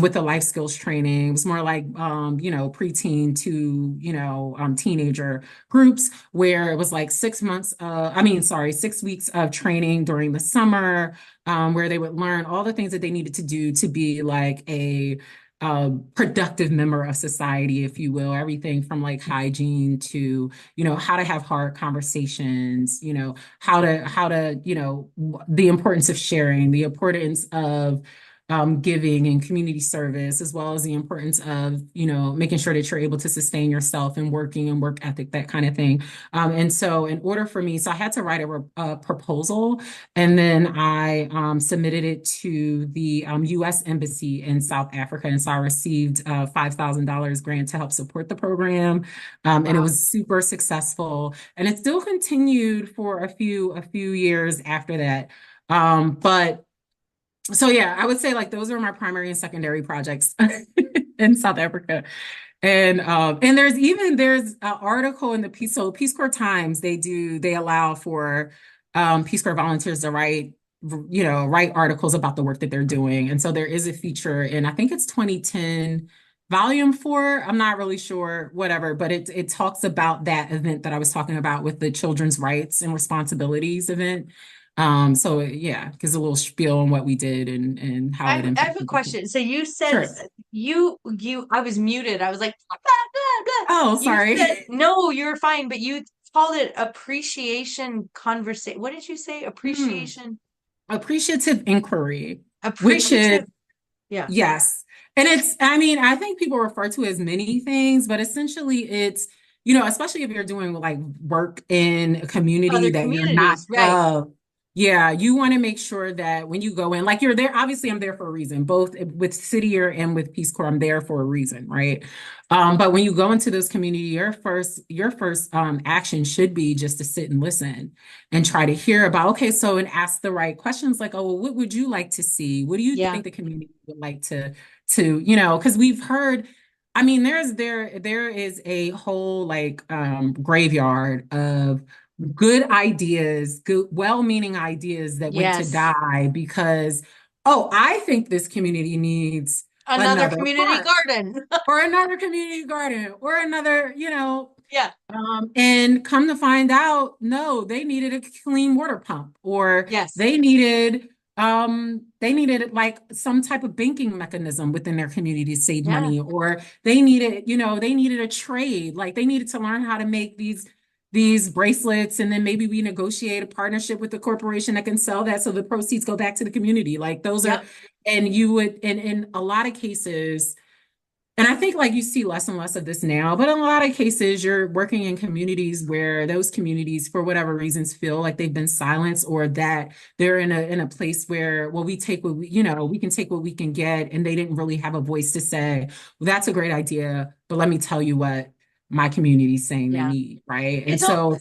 Speaker 1: with the life skills training. It was more like, preteen to, teenager groups where it was like 6 months, 6 weeks of training during the summer, where they would learn all the things that they needed to do to be like a productive member of society, if you will. Everything from like hygiene to, how to have hard conversations, the importance of sharing, the importance of giving and community service, as well as the importance of, making sure that you're able to sustain yourself and working and work ethic, that kind of thing. And so in order for me, so I had to write a proposal, and then I submitted it to the U.S. Embassy in South Africa. And so I received a $5,000 grant to help support the program. And it
Speaker 2: Wow.
Speaker 1: was super successful. And it still continued for a few years after that. But so yeah, I would say like those are my primary and secondary projects in South Africa. And there's an article in the Peace Corps Times, they allow for Peace Corps volunteers to write articles about the work that they're doing. And so there is a feature in, I think it's 2010 volume 4. I'm not really sure, whatever, but it talks about that event that I was talking about with the children's rights and responsibilities event. So yeah, gives a little spiel on what we did and how it
Speaker 2: I have a
Speaker 1: impacted people.
Speaker 2: question. So you said
Speaker 1: Sure.
Speaker 2: I was muted. I was like, blah, blah, blah.
Speaker 1: Oh,
Speaker 2: You said,
Speaker 1: sorry.
Speaker 2: no, you're fine, but you called it appreciation conversation. What did you say?
Speaker 1: Hmm.
Speaker 2: Appreciation,
Speaker 1: Appreciative inquiry, which
Speaker 2: appreciative.
Speaker 1: should,
Speaker 2: Yeah.
Speaker 1: yes. And I mean, I think people refer to it as many things, but essentially it's, especially if you're doing like work in a community
Speaker 2: Other
Speaker 1: that you're not
Speaker 2: communities, right?
Speaker 1: of, yeah, you want to make sure that when you go in, like you're there, obviously I'm there for a reason, both with City Year and with Peace Corps, I'm there for a reason, right? But when you go into those community, your first action should be just to sit and listen and try to hear about, okay, so and ask the right questions like, oh, well, what would you like to see? What do you
Speaker 2: Yeah.
Speaker 1: think the community would like to, because we've heard, I mean, there is a whole like graveyard of good ideas, good, well-meaning ideas that went to
Speaker 2: Yes.
Speaker 1: die because, oh, I think this community needs
Speaker 2: Another
Speaker 1: another
Speaker 2: community
Speaker 1: park
Speaker 2: garden.
Speaker 1: or another community garden or another,
Speaker 2: Yeah.
Speaker 1: And come to find out, no, they needed a clean water pump, or
Speaker 2: Yes.
Speaker 1: they needed like some type of banking mechanism within their community to save
Speaker 2: Yeah.
Speaker 1: money, or they needed a trade, like they needed to learn how to make these bracelets, and then maybe we negotiate a partnership with the corporation that can sell that so the proceeds go back to the community. Like those are,
Speaker 2: Yep.
Speaker 1: and you would, and in a lot of cases, and I think like you see less and less of this now, but in a lot of cases, you're working in communities where those communities, for whatever reasons, feel like they've been silenced, or that they're in a place where, well, we take what we can take what we can get, and they didn't really have a voice to say, well, that's a great idea, but let me tell you what my community's saying they
Speaker 2: Yeah.
Speaker 1: need, right? And
Speaker 2: It's all
Speaker 1: so,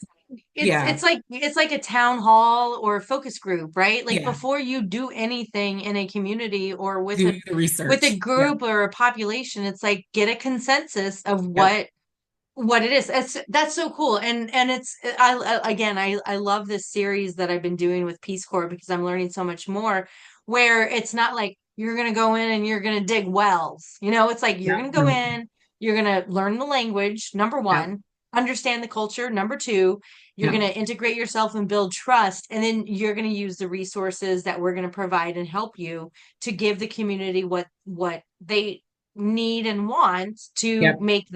Speaker 1: yeah,
Speaker 2: it's like a town hall or a focus group, right? Like
Speaker 1: yeah,
Speaker 2: before you do anything in a community or
Speaker 1: do the
Speaker 2: with a
Speaker 1: research. Yeah,
Speaker 2: group or a population, it's like get a consensus of
Speaker 1: yep,
Speaker 2: what it is. That's so cool. And it's I love this series that I've been doing with Peace Corps because I'm learning so much more where it's not like you're going to go in and you're going to dig wells. You know, it's like you're
Speaker 1: yep,
Speaker 2: going to go
Speaker 1: no,
Speaker 2: in, you're going to learn the language, number
Speaker 1: yep,
Speaker 2: 1, understand the culture, number 2, you're
Speaker 1: yep,
Speaker 2: going to integrate yourself and build trust, and then you're going to use the resources that we're going to provide and help you to give the community what they need and want to
Speaker 1: yep,
Speaker 2: make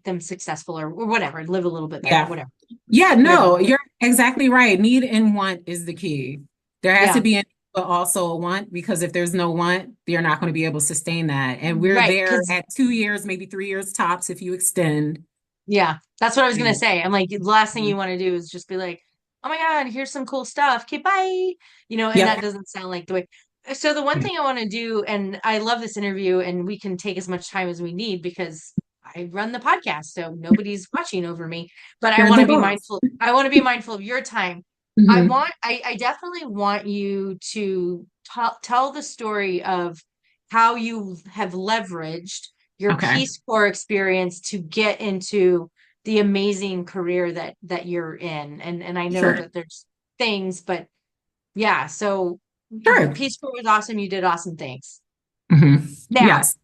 Speaker 2: them successful or whatever, live a little bit better,
Speaker 1: yeah.
Speaker 2: whatever,
Speaker 1: Yeah,
Speaker 2: whatever.
Speaker 1: no, you're exactly right. Need and want is the key. There has to
Speaker 2: Yeah,
Speaker 1: be an but also a want, because if there's no want, you're not going to be able to sustain that. And we're
Speaker 2: right.
Speaker 1: there
Speaker 2: Because
Speaker 1: at 2 years, maybe 3 years tops if you extend.
Speaker 2: yeah, that's what I was gonna
Speaker 1: Mhm.
Speaker 2: say. I'm like, the last thing you want to do is just be like, oh my God, here's some cool stuff. Okay, bye. You know, and that
Speaker 1: Yep.
Speaker 2: doesn't sound like the way. So the one thing I want to do, and I love this interview, and we can take as much time as we need because I run the podcast, so nobody's watching over me. But I
Speaker 1: You're
Speaker 2: want
Speaker 1: the
Speaker 2: to be
Speaker 1: boss.
Speaker 2: mindful. I want to be mindful of your time.
Speaker 1: Hmm.
Speaker 2: I definitely want you to tell the story of how you have leveraged your
Speaker 1: Okay.
Speaker 2: Peace Corps experience to get into the amazing career that you're in. And I know
Speaker 1: Sure.
Speaker 2: that there's things, but yeah, so
Speaker 1: Sure.
Speaker 2: Peace Corps was awesome. You did awesome things.
Speaker 1: Hmm.
Speaker 2: Now,
Speaker 1: Yes.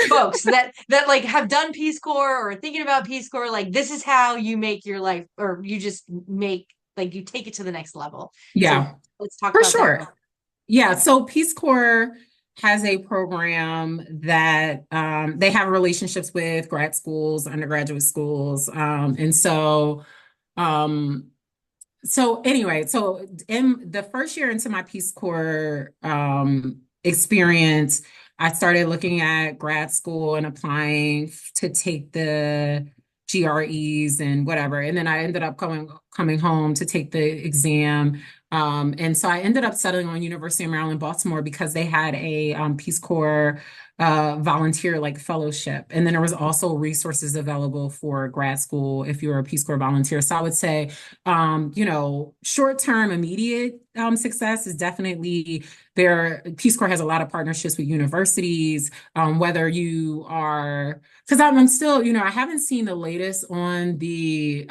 Speaker 2: folks that like have done Peace Corps or are thinking about Peace Corps, like this is how you make your life, or you just make like you take it to the next level. So
Speaker 1: Yeah,
Speaker 2: let's talk
Speaker 1: for
Speaker 2: about that
Speaker 1: sure.
Speaker 2: real.
Speaker 1: Yeah, so Peace Corps has a program that they have relationships with grad schools, undergraduate schools. Um, so anyway, so in the first year into my Peace Corps experience, I started looking at grad school and applying to take the GREs and whatever. And then I ended up coming home to take the exam. And so I ended up settling on University of Maryland, Baltimore, because they had a Peace Corps volunteer like fellowship. And then there was also resources available for grad school if you're a Peace Corps volunteer. So I would say short-term immediate success is definitely there. Peace Corps has a lot of partnerships with universities, whether you are, because I'm still, I haven't seen the latest on the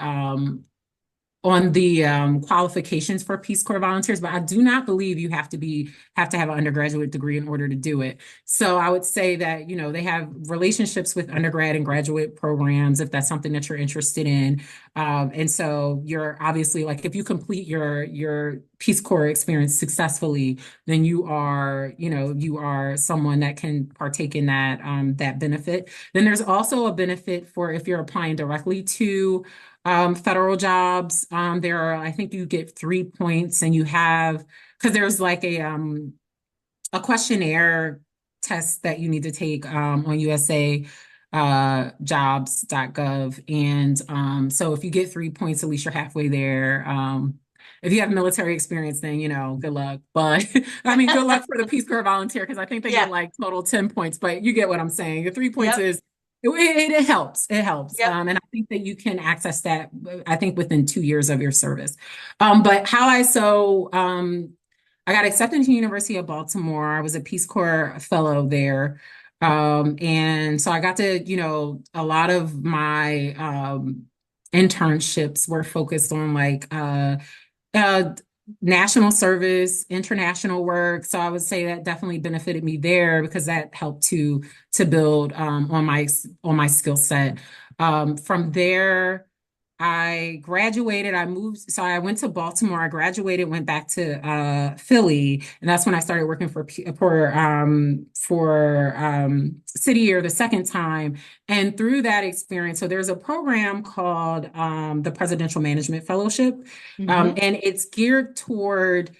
Speaker 1: qualifications for Peace Corps volunteers, but I do not believe you have to have an undergraduate degree in order to do it. So I would say that, they have relationships with undergrad and graduate programs if that's something that you're interested in. And so you're obviously like, if you complete your Peace Corps experience successfully, then you are someone that can partake in that benefit. Then there's also a benefit for if you're applying directly to federal jobs. I think you get 3 points, and you have, because there's like a questionnaire test that you need to take on USA jobs.gov. And so if you get 3 points, at least you're halfway there. If you have military experience, then, good luck. But I mean, good luck for the Peace Corps volunteer, because I think they get
Speaker 2: Yeah.
Speaker 1: like total 10 points, but you get what I'm saying. The 3 points
Speaker 2: Yep.
Speaker 1: is it helps. It helps.
Speaker 2: Yep.
Speaker 1: And I think that you can access that, I think, within 2 years of your service. But I got accepted to the University of Baltimore. I was a Peace Corps fellow there. And so I got to, a lot of my internships were focused on like uh, national service, international work. So I would say that definitely benefited me there, because that helped to build on my skill set. From there, I graduated. I moved, so I went to Baltimore. I graduated, went back to Philly, and that's when I started working for City Year the second time. And through that experience, so there's a program called the Presidential Management Fellowship,
Speaker 2: Hmm.
Speaker 1: and it's geared toward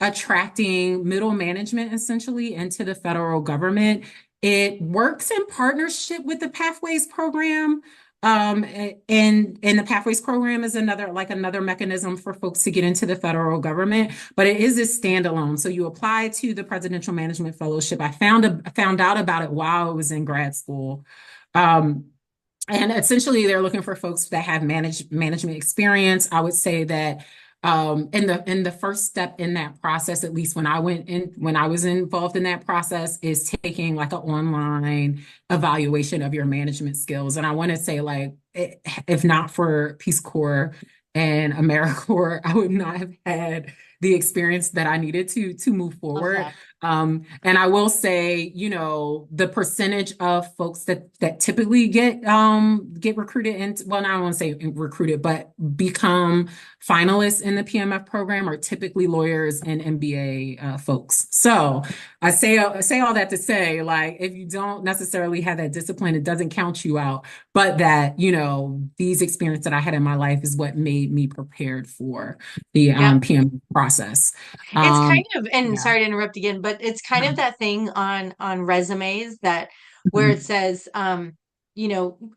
Speaker 1: attracting middle management essentially into the federal government. It works in partnership with the Pathways program. And the Pathways program is another mechanism for folks to get into the federal government, but it is a standalone. So you apply to the Presidential Management Fellowship. I found out about it while I was in grad school. Um, and essentially they're looking for folks that have management experience. I would say that in the first step in that process, at least when I was involved in that process, is taking like an online evaluation of your management skills. And I want to say, like, if not for Peace Corps and AmeriCorps, I would not have had the experience that I needed to move
Speaker 2: Love
Speaker 1: forward.
Speaker 2: that.
Speaker 1: And I will say, the percentage of folks that typically get recruited into, well, I don't want to say recruited, but become finalists in the PMF program are typically lawyers and MBA folks. So I say all that to say, like, if you don't necessarily have that discipline, it doesn't count you out. But that, these experiences that I had in my life is what made me prepared for the
Speaker 2: Yep.
Speaker 1: PM process.
Speaker 2: It's kind
Speaker 1: Um,
Speaker 2: of, and
Speaker 1: yeah.
Speaker 2: sorry to interrupt again, but it's kind of that thing on resumes that where it
Speaker 1: Mhm.
Speaker 2: says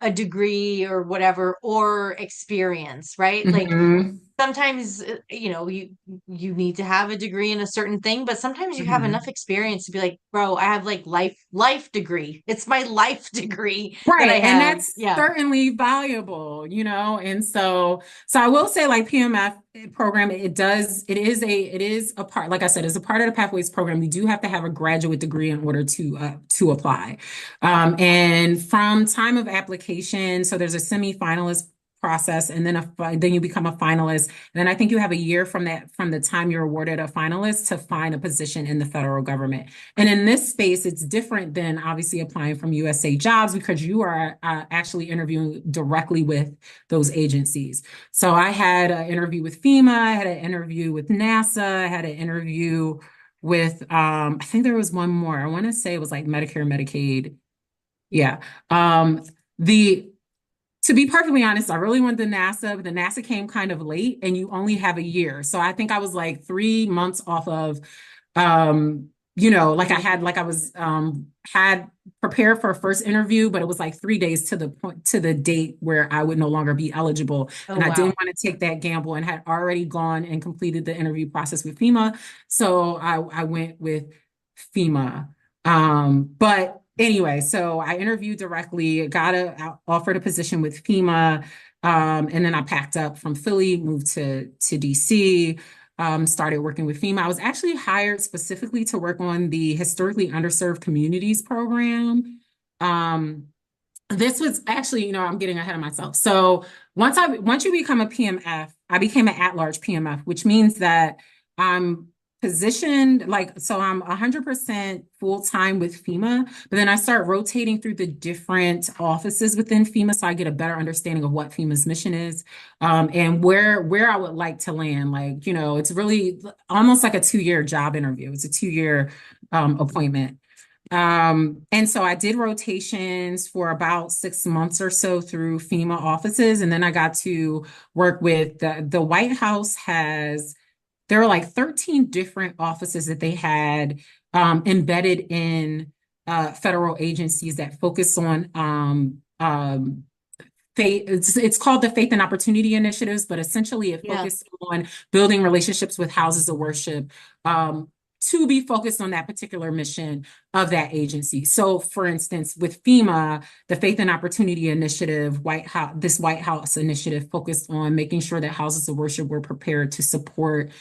Speaker 2: a degree or whatever or experience, right? Like
Speaker 1: Mhm.
Speaker 2: sometimes you need to have a degree in a certain thing, but sometimes you have enough
Speaker 1: Mhm.
Speaker 2: experience to be like, bro, I have like life degree. It's my life degree that I
Speaker 1: Right. And
Speaker 2: have.
Speaker 1: that's
Speaker 2: Yeah.
Speaker 1: certainly valuable, and so I will say, like, PMF program, it is a part, like I said, it's a part of the Pathways program. You do have to have a graduate degree in order to apply. And from time of application, so there's a semi-finalist process, and then you become a finalist. And then I think you have a year from the time you're awarded a finalist to find a position in the federal government. And in this space, it's different than obviously applying from USA Jobs because you are actually interviewing directly with those agencies. So I had an interview with FEMA, I had an interview with NASA, I had an interview with, I think there was one more. I want to say it was like Medicare, Medicaid. Yeah. Um, the to be perfectly honest, I really wanted the NASA, but the NASA came kind of late and you only have a year. So I think I was like 3 months off of, like I was, had prepared for a first interview, but it was like 3 days to the date where I would no longer be eligible.
Speaker 2: Oh,
Speaker 1: And I didn't
Speaker 2: wow.
Speaker 1: want to take that gamble and had already gone and completed the interview process with FEMA. So I went with FEMA. But anyway, so I interviewed directly, offered a position with FEMA, and then I packed up from Philly, moved to DC, started working with FEMA. I was actually hired specifically to work on the historically underserved communities program. Um, this was actually, I'm getting ahead of myself. So once you become a PMF, I became an at-large PMF, which means that I'm positioned like, so I'm 100% full-time with FEMA, but then I start rotating through the different offices within FEMA so I get a better understanding of what FEMA's mission is, and where I would like to land. Like, it's really almost like a 2-year job interview. It's a 2-year appointment. And so I did rotations for about 6 months or so through FEMA offices. And then I got to work with the White House there were like 13 different offices that they had embedded in federal agencies that focus on faith. It's called the Faith and Opportunity Initiatives, but essentially it
Speaker 2: Yeah.
Speaker 1: focused on building relationships with houses of worship, to be focused on that particular mission of that agency. So, for instance, with FEMA, the Faith and Opportunity Initiative, this White House initiative focused on making sure that houses of worship were prepared to support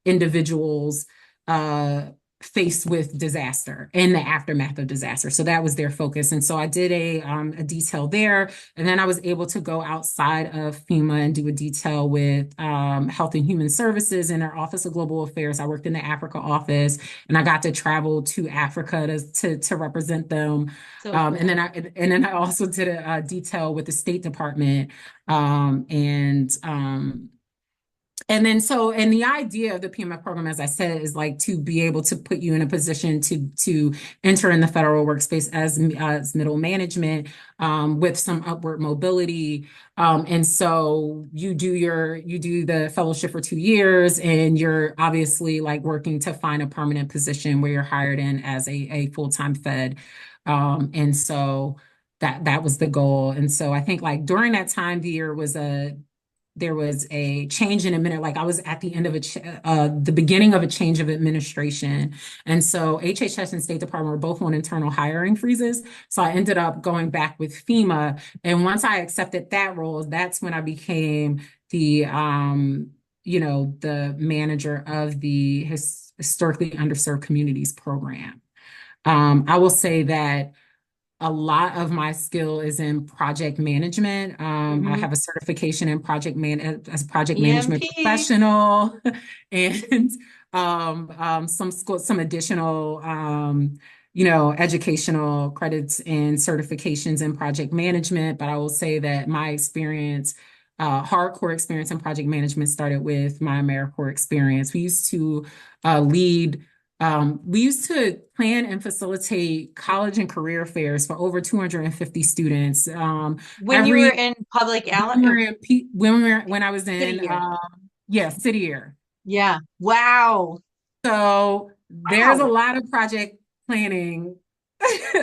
Speaker 1: individuals, uh, faced with disaster and the aftermath of disaster. So that was their focus. And so I did a detail there. And then I was able to go outside of FEMA and do a detail with Health and Human Services in their Office of Global Affairs. I worked in the Africa office, and I got to travel to Africa to represent them.
Speaker 2: So cool.
Speaker 1: And then I also did a detail with the State Department. Um, and and then and the idea of the PMF program, as I said, is like to be able to put you in a position to enter in the federal workspace as middle management with some upward mobility. And so you do the fellowship for 2 years, and you're obviously like working to find a permanent position where you're hired in as a full-time Fed. And so that was the goal. And so I think like during that time, there was a change in admin. Like I was at the end of the beginning of a change of administration. And so HHS and State Department were both on internal hiring freezes. So I ended up going back with FEMA. And once I accepted that role, that's when I became the manager of the historically underserved communities program. I will say that a lot of my skill is in project management. I
Speaker 2: Hmm.
Speaker 1: have a certification in as a project management
Speaker 2: EMP.
Speaker 1: professional, and some additional educational credits and certifications in project management. But I will say that my experience. Hardcore experience in project management started with my AmeriCorps experience. We used to plan and facilitate college and career fairs for over 250 students.
Speaker 2: When you were
Speaker 1: Every
Speaker 2: in public
Speaker 1: when I was
Speaker 2: city
Speaker 1: in
Speaker 2: year.
Speaker 1: city year.
Speaker 2: Yeah. Wow.
Speaker 1: So there's a
Speaker 2: Wow.
Speaker 1: lot of project planning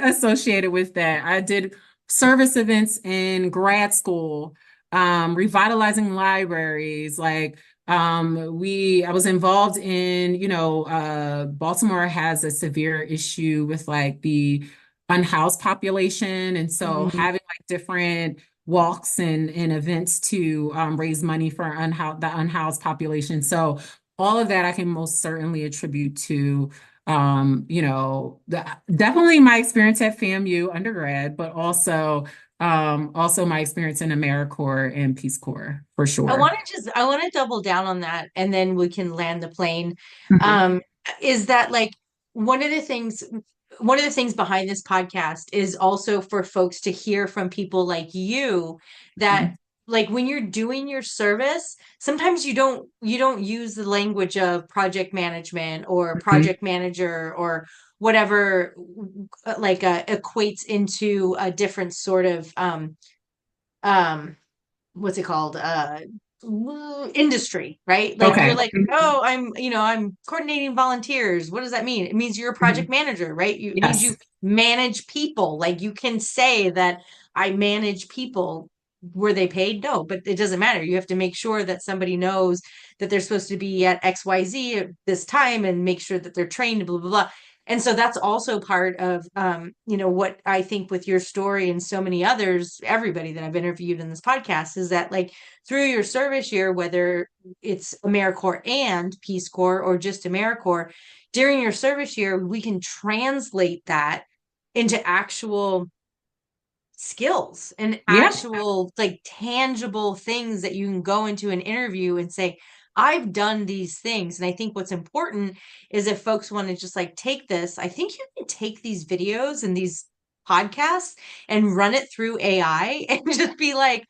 Speaker 1: associated with that. I did service events in grad school, revitalizing libraries. I was involved in, Baltimore has a severe issue with like the unhoused population. And so
Speaker 2: Mm.
Speaker 1: having like different walks and events to raise money for the unhoused population. So all of that I can most certainly attribute to definitely my experience at FAMU undergrad, but also my experience in AmeriCorps and Peace Corps for sure.
Speaker 2: I want to double down on that and then we can land the plane.
Speaker 1: Mhm.
Speaker 2: Um, is that like one of the things one of the things behind this podcast is also for folks to hear from people like you that like when you're doing your service, sometimes you don't use the language of project management or
Speaker 1: Mhm.
Speaker 2: project manager or whatever equates into a different sort of um what's it called industry, right? Like you're
Speaker 1: Okay.
Speaker 2: like, oh, I'm coordinating volunteers. What does that mean? It means you're a project
Speaker 1: Mhm.
Speaker 2: manager, right? It means you
Speaker 1: Yes.
Speaker 2: manage people. Like you can say that I manage people. Were they paid? No, but it doesn't matter. You have to make sure that somebody knows that they're supposed to be at XYZ at this time and make sure that they're trained, blah, blah, blah. And so that's also part of what I think with your story and so many others, everybody that I've interviewed in this podcast is that like through your service year, whether it's AmeriCorps and Peace Corps or just AmeriCorps, during your service year, we can translate that into actual skills and
Speaker 1: Yeah.
Speaker 2: actual like tangible things that you can go into an interview and say, I've done these things. And I think what's important is if folks want to just like take this, I think you can take these videos and these podcasts and run it through AI and just be like,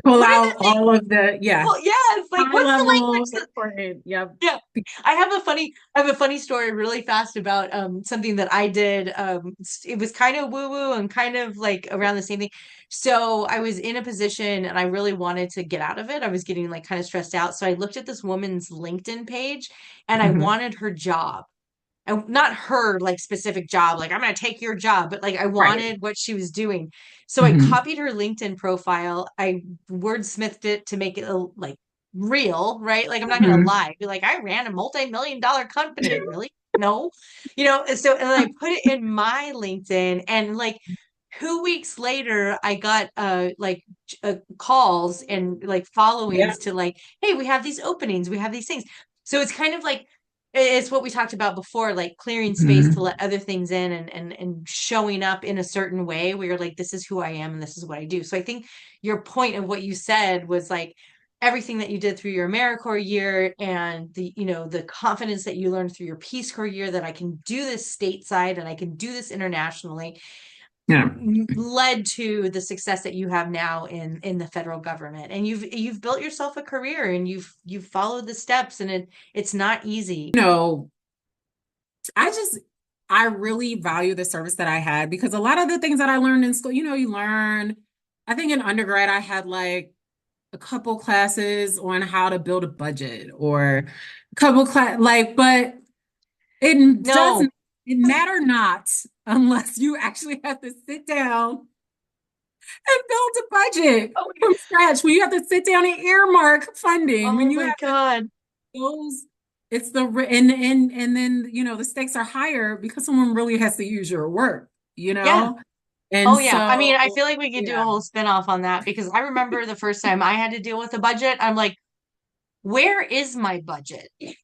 Speaker 1: Pull
Speaker 2: what are
Speaker 1: out
Speaker 2: the things?
Speaker 1: all of the, yeah,
Speaker 2: Well, yes, like
Speaker 1: high
Speaker 2: what's the
Speaker 1: level
Speaker 2: language?
Speaker 1: important. Yep.
Speaker 2: Yeah. I have a funny story really fast about something that I did. It was kind of woo-woo and kind of like around the same thing. So I was in a position and I really wanted to get out of it. I was getting like kind of stressed out. So I looked at this woman's LinkedIn page and I
Speaker 1: Mhm.
Speaker 2: wanted her job. And not her like specific job, like I'm gonna take your job, but like I
Speaker 1: Right.
Speaker 2: wanted what she was doing. So I
Speaker 1: Mhm.
Speaker 2: copied her LinkedIn profile. I wordsmithed it to make it like real, right? Like I'm not gonna
Speaker 1: Mhm.
Speaker 2: lie, be like, I ran a multi-million-dollar company. Really? No. And then I put it in my LinkedIn and like 2 weeks later, I got calls and like
Speaker 1: Yeah.
Speaker 2: followings to like, hey, we have these openings, we have these things. So it's kind of like it's what we talked about before, like clearing space to
Speaker 1: Mhm.
Speaker 2: let other things in, and showing up in a certain way where you're like, this is who I am and this is what I do. So I think your point of what you said was like everything that you did through your AmeriCorps year, and the, the confidence that you learned through your Peace Corps year, that I can do this stateside and I can do this internationally,
Speaker 1: Yeah.
Speaker 2: led to the success that you have now in the federal government. And you've built yourself a career, and you've followed the steps, and it's not easy.
Speaker 1: You know, I just, I really value the service that I had because a lot of the things that I learned in school, you learn, I think in undergrad, I had like a couple classes on how to build a budget or a couple class, like, but it
Speaker 2: No.
Speaker 1: doesn't, it matter not unless you actually have to sit down and build a budget
Speaker 2: Oh,
Speaker 1: from scratch, when you have to sit down and earmark funding, when
Speaker 2: oh
Speaker 1: you
Speaker 2: my
Speaker 1: have to
Speaker 2: God.
Speaker 1: those it's the and then the stakes are higher because someone really has to use your work,
Speaker 2: Yeah.
Speaker 1: and
Speaker 2: Oh yeah. I mean,
Speaker 1: so
Speaker 2: I feel like we could do a
Speaker 1: yeah.
Speaker 2: whole spin-off on that, because I remember the first time I had to deal with a budget, I'm like, where is my budget? It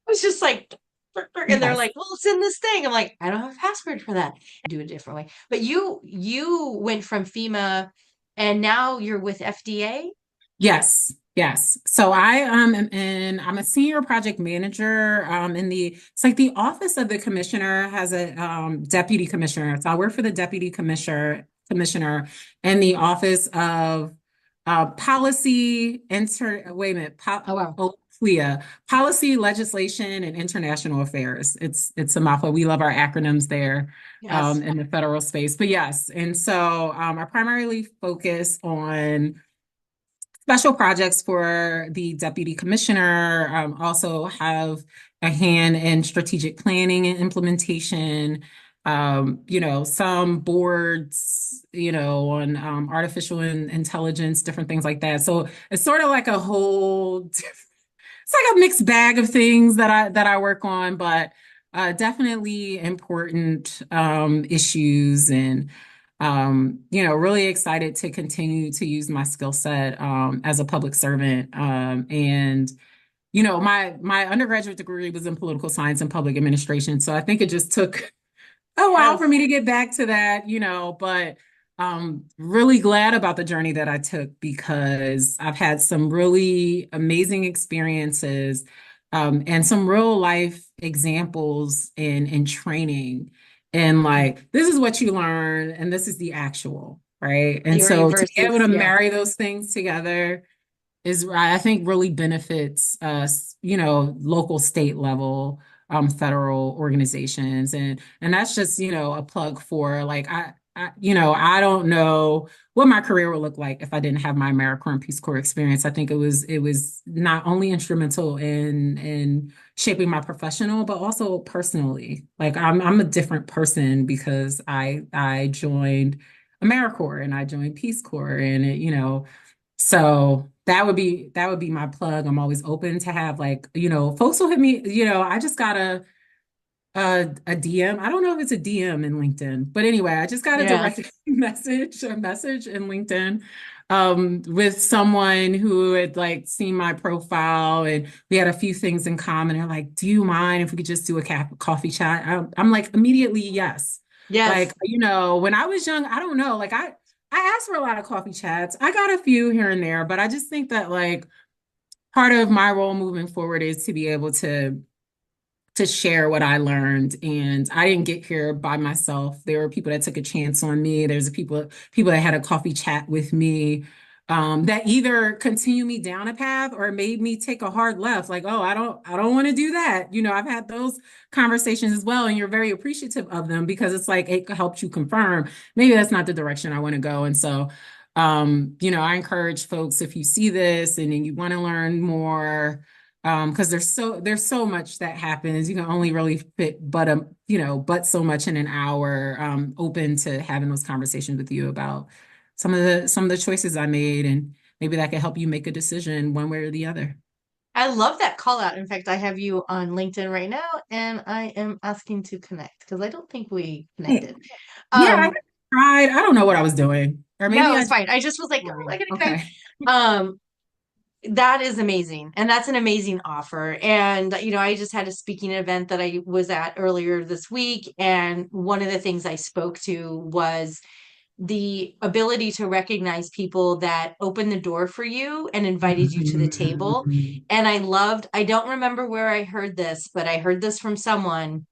Speaker 2: was just like, and they're
Speaker 1: Yes.
Speaker 2: like, well, it's in this thing. I'm like, I don't have a password for that. Do it differently. But you went from FEMA and now you're with FDA.
Speaker 1: Yes, yes. So I am in, I'm a senior project manager in it's like the office of the commissioner has a deputy commissioner. So I work for the deputy commissioner in the office of policy wait a minute,
Speaker 2: Oh wow.
Speaker 1: PLEA, policy, legislation, and international affairs. It's a mouthful. We love our acronyms there
Speaker 2: Yes.
Speaker 1: in the federal space. But yes, and so I primarily focus on special projects for the deputy commissioner, also have a hand in strategic planning and implementation. Some boards, on artificial intelligence, different things like that. So it's sort of like a whole, it's like a mixed bag of things that I work on, but definitely important issues, and really excited to continue to use my skill set as a public servant. And my undergraduate degree was in political science and public administration, so I think it just took a while for
Speaker 2: Yes.
Speaker 1: me to get back to that, but really glad about the journey that I took because I've had some really amazing experiences and some real life examples in training. And like, this is what you learn, and this is the actual, right? And
Speaker 2: Theory
Speaker 1: so to be able
Speaker 2: versus,
Speaker 1: to
Speaker 2: yeah.
Speaker 1: marry those things together is, I think, really benefits us, local, state level, federal organizations, and that's just, a plug for like I don't know what my career would look like if I didn't have my AmeriCorps and Peace Corps experience. I think it was not only instrumental in shaping my professional, but also personally. Like I'm a different person because I joined AmeriCorps and I joined Peace Corps, and so that would be my plug. I'm always open to have, like, folks will hit me, I just got a DM. I don't know if it's a DM in LinkedIn, but anyway, I just got a
Speaker 2: Yeah.
Speaker 1: direct message in LinkedIn with someone who had like seen my profile, and we had a few things in common. They're like, "Do you mind if we could just do a coffee chat?" I'm like, immediately, yes. Like,
Speaker 2: Yes.
Speaker 1: when I was young, I don't know, like I asked for a lot of coffee chats. I got a few here and there, but I just think that like part of my role moving forward is to be able to share what I learned. And I didn't get here by myself. There were people that took a chance on me. There's people that had a coffee chat with me that either continue me down a path or made me take a hard left. Like, oh, I don't want to do that. I've had those conversations as well, and you're very appreciative of them because it's like it helps you confirm maybe that's not the direction I want to go. And so, I encourage folks, if you see this and then you want to learn more, because there's so much that happens. You can only really fit but so much in an hour. Open to having those conversations with you about some of the choices I made, and maybe that could help you make a decision one way or the other.
Speaker 2: I love that call out. In fact, I have you on LinkedIn right now, and I am asking to connect because I don't think we
Speaker 1: Hey,
Speaker 2: connected.
Speaker 1: yeah, I
Speaker 2: Um,
Speaker 1: tried. I don't know what I was doing, or maybe
Speaker 2: no,
Speaker 1: I
Speaker 2: it's
Speaker 1: just
Speaker 2: fine. I just was like, oh, I
Speaker 1: sorry.
Speaker 2: gotta connect.
Speaker 1: Okay.
Speaker 2: Um, That is amazing. And that's an amazing offer. And, I just had a speaking event that I was at earlier this week. And one of the things I spoke to was the ability to recognize people that opened the door for you and invited you to the table.
Speaker 1: Mhm.
Speaker 2: And I don't remember where I heard this, but I heard this from someone.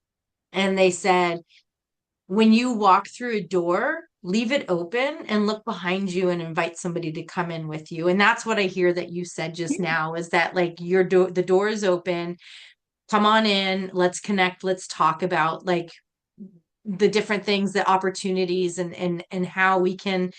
Speaker 2: And they said, when you walk through a door, leave it open and look behind you and invite somebody to come in with you. And that's what I hear that you said just now, is that like the door is open, come on in, let's connect, let's talk about like the different things, the opportunities, and how we can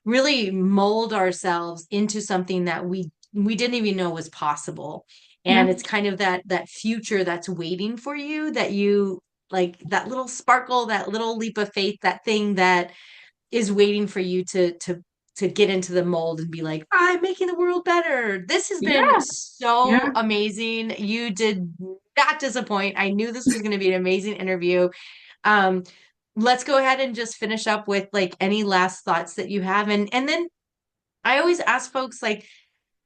Speaker 2: really mold ourselves into something that we didn't even know was possible. And
Speaker 1: Yeah.
Speaker 2: it's kind of that future that's waiting for you, that you like, that little sparkle, that little leap of faith, that thing that is waiting for you to get into the mold and be like, I'm making the world better. This has been
Speaker 1: Yeah.
Speaker 2: so
Speaker 1: Yeah.
Speaker 2: amazing. You did not disappoint. I knew this was going to be an amazing interview. Um, let's go ahead and just finish up with like any last thoughts that you have. And then I always ask folks like,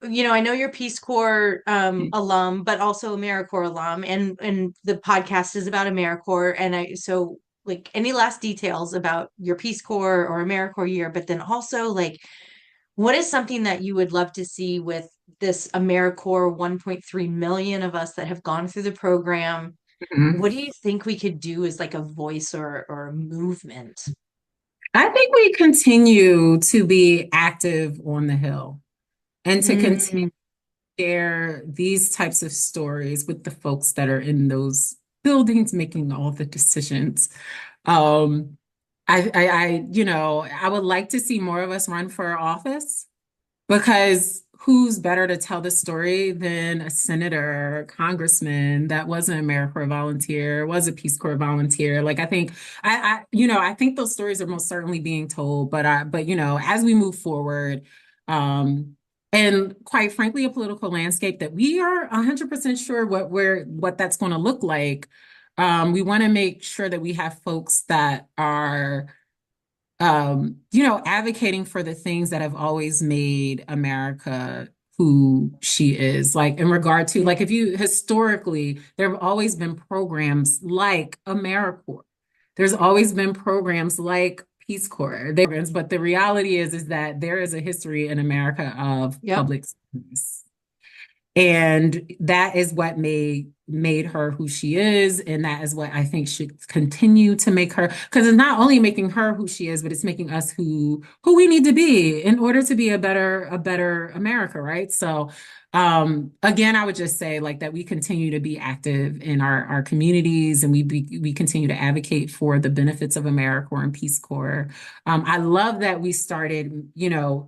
Speaker 2: I know you're Peace Corps alum, but also AmeriCorps alum, and the podcast is about AmeriCorps. And so like any last details about your Peace Corps or AmeriCorps year, but then also like what is something that you would love to see with this AmeriCorps 1.3 million of us that have gone through the program?
Speaker 1: Mhm.
Speaker 2: What do you think we could do as like a voice or a movement?
Speaker 1: I think we continue to be active on the Hill and to continue
Speaker 2: Mm,
Speaker 1: to share these types of stories with the folks that are in those buildings making all the decisions. Um, I would like to see more of us run for office. Because who's better to tell the story than a senator or congressman that was an AmeriCorps volunteer, was a Peace Corps volunteer? Like I think I think those stories are most certainly being told, but as we move forward, um, and quite frankly, a political landscape that we are 100% sure what that's going to look like. We want to make sure that we have folks that are advocating for the things that have always made America who she is. Like in regard to, like, if you historically, there have always been programs like AmeriCorps. There's always been programs like Peace Corps. But the reality is that there is a history in America of
Speaker 2: yep.
Speaker 1: public service. And that is what made her who she is. And that is what I think should continue to make her, because it's not only making her who she is, but it's making us who we need to be in order to be a better America, right? So again, I would just say like that we continue to be active in our communities, and we continue to advocate for the benefits of AmeriCorps and Peace Corps. I love that we started,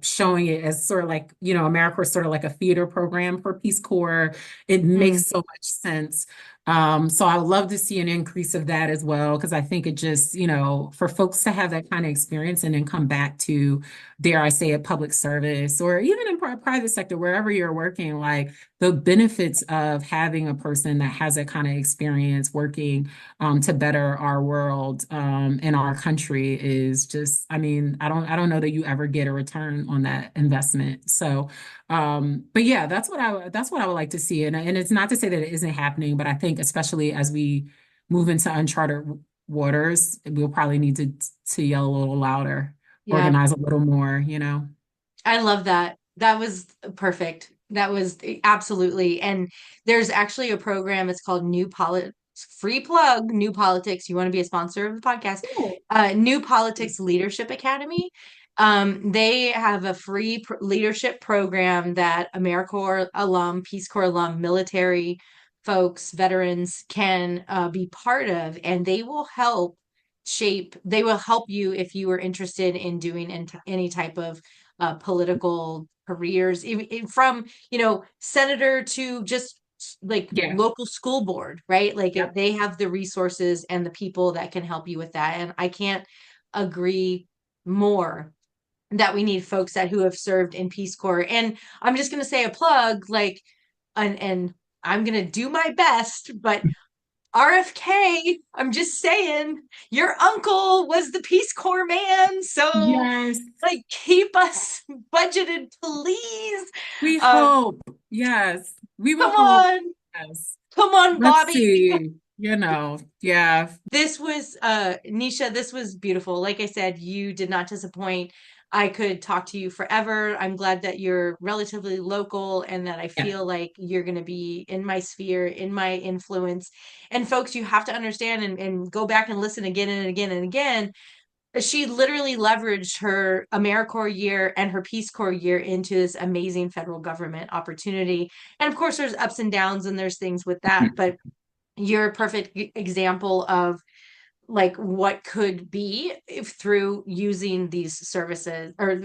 Speaker 1: showing it as sort of like, AmeriCorps is sort of like a theater program for Peace Corps. It
Speaker 2: Mm,
Speaker 1: makes so much sense. So I would love to see an increase of that as well, because I think it just, for folks to have that kind of experience and then come back to, dare I say, a public service or even in private sector, wherever you're working, like the benefits of having a person that has that kind of experience working to better our world and our country is just, I mean, I don't know that you ever get a return on that investment. So, but yeah, that's what I would like to see. And it's not to say that it isn't happening, but I think especially as we move into uncharted waters, we'll probably need to yell a little louder,
Speaker 2: yeah.
Speaker 1: organize a little more.
Speaker 2: I love that. That was perfect. That was absolutely. And there's actually a program. It's called New Politics. Free plug, New Politics. You want to be a sponsor of the podcast?
Speaker 1: Cool.
Speaker 2: New Politics Leadership Academy. They have a free leadership program that AmeriCorps alum, Peace Corps alum, military folks, veterans can be part of, and they will help shape. They will help you if you are interested in doing any type of political careers, from senator to just like
Speaker 1: Yeah.
Speaker 2: local school board, right? Like
Speaker 1: Yep.
Speaker 2: they have the resources and the people that can help you with that. And I can't agree more that we need folks that who have served in Peace Corps. And I'm just going to say a plug, like, and I'm going to do my best, but RFK, I'm just saying, your uncle was the Peace Corps man. So,
Speaker 1: Yes,
Speaker 2: like, keep us budgeted, please.
Speaker 1: we
Speaker 2: Um,
Speaker 1: hope. Yes, we will
Speaker 2: come
Speaker 1: hope.
Speaker 2: on.
Speaker 1: Yes.
Speaker 2: Come on,
Speaker 1: Let's
Speaker 2: Bobby.
Speaker 1: see. Yeah.
Speaker 2: This was Nisha, this was beautiful. Like I said, you did not disappoint. I could talk to you forever. I'm glad that you're relatively local and that I
Speaker 1: Yeah.
Speaker 2: feel like you're going to be in my sphere, in my influence. And folks, you have to understand and go back and listen again and again and again. She literally leveraged her AmeriCorps year and her Peace Corps year into this amazing federal government opportunity. And of course, there's ups and downs and there's things with that, but you're a perfect example of like what could be if through using these services or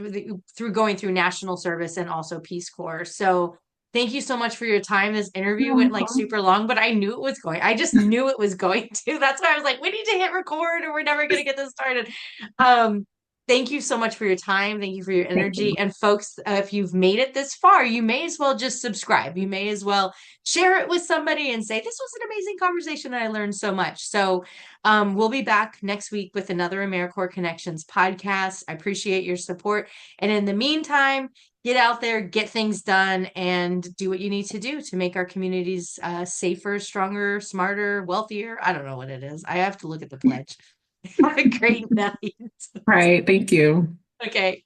Speaker 2: through going through national service and also Peace Corps. So thank you so much for your time. This interview
Speaker 1: You're
Speaker 2: went like
Speaker 1: welcome.
Speaker 2: super long, but I just knew it was going to. That's why I was like, we need to hit record or we're never going to get this started. Um, Thank you so much for your time. Thank you for your
Speaker 1: Thank you.
Speaker 2: energy. And folks, if you've made it this far, you may as well just subscribe. You may as well share it with somebody and say, this was an amazing conversation and I learned so much. So we'll be back next week with another AmeriCorps Connections podcast. I appreciate your support. And in the meantime, get out there, get things done, and do what you need to do to make our communities safer, stronger, smarter, wealthier. I don't know what it is. I have to look at the pledge. Have a great night.
Speaker 1: Right. Thank you.
Speaker 2: Okay.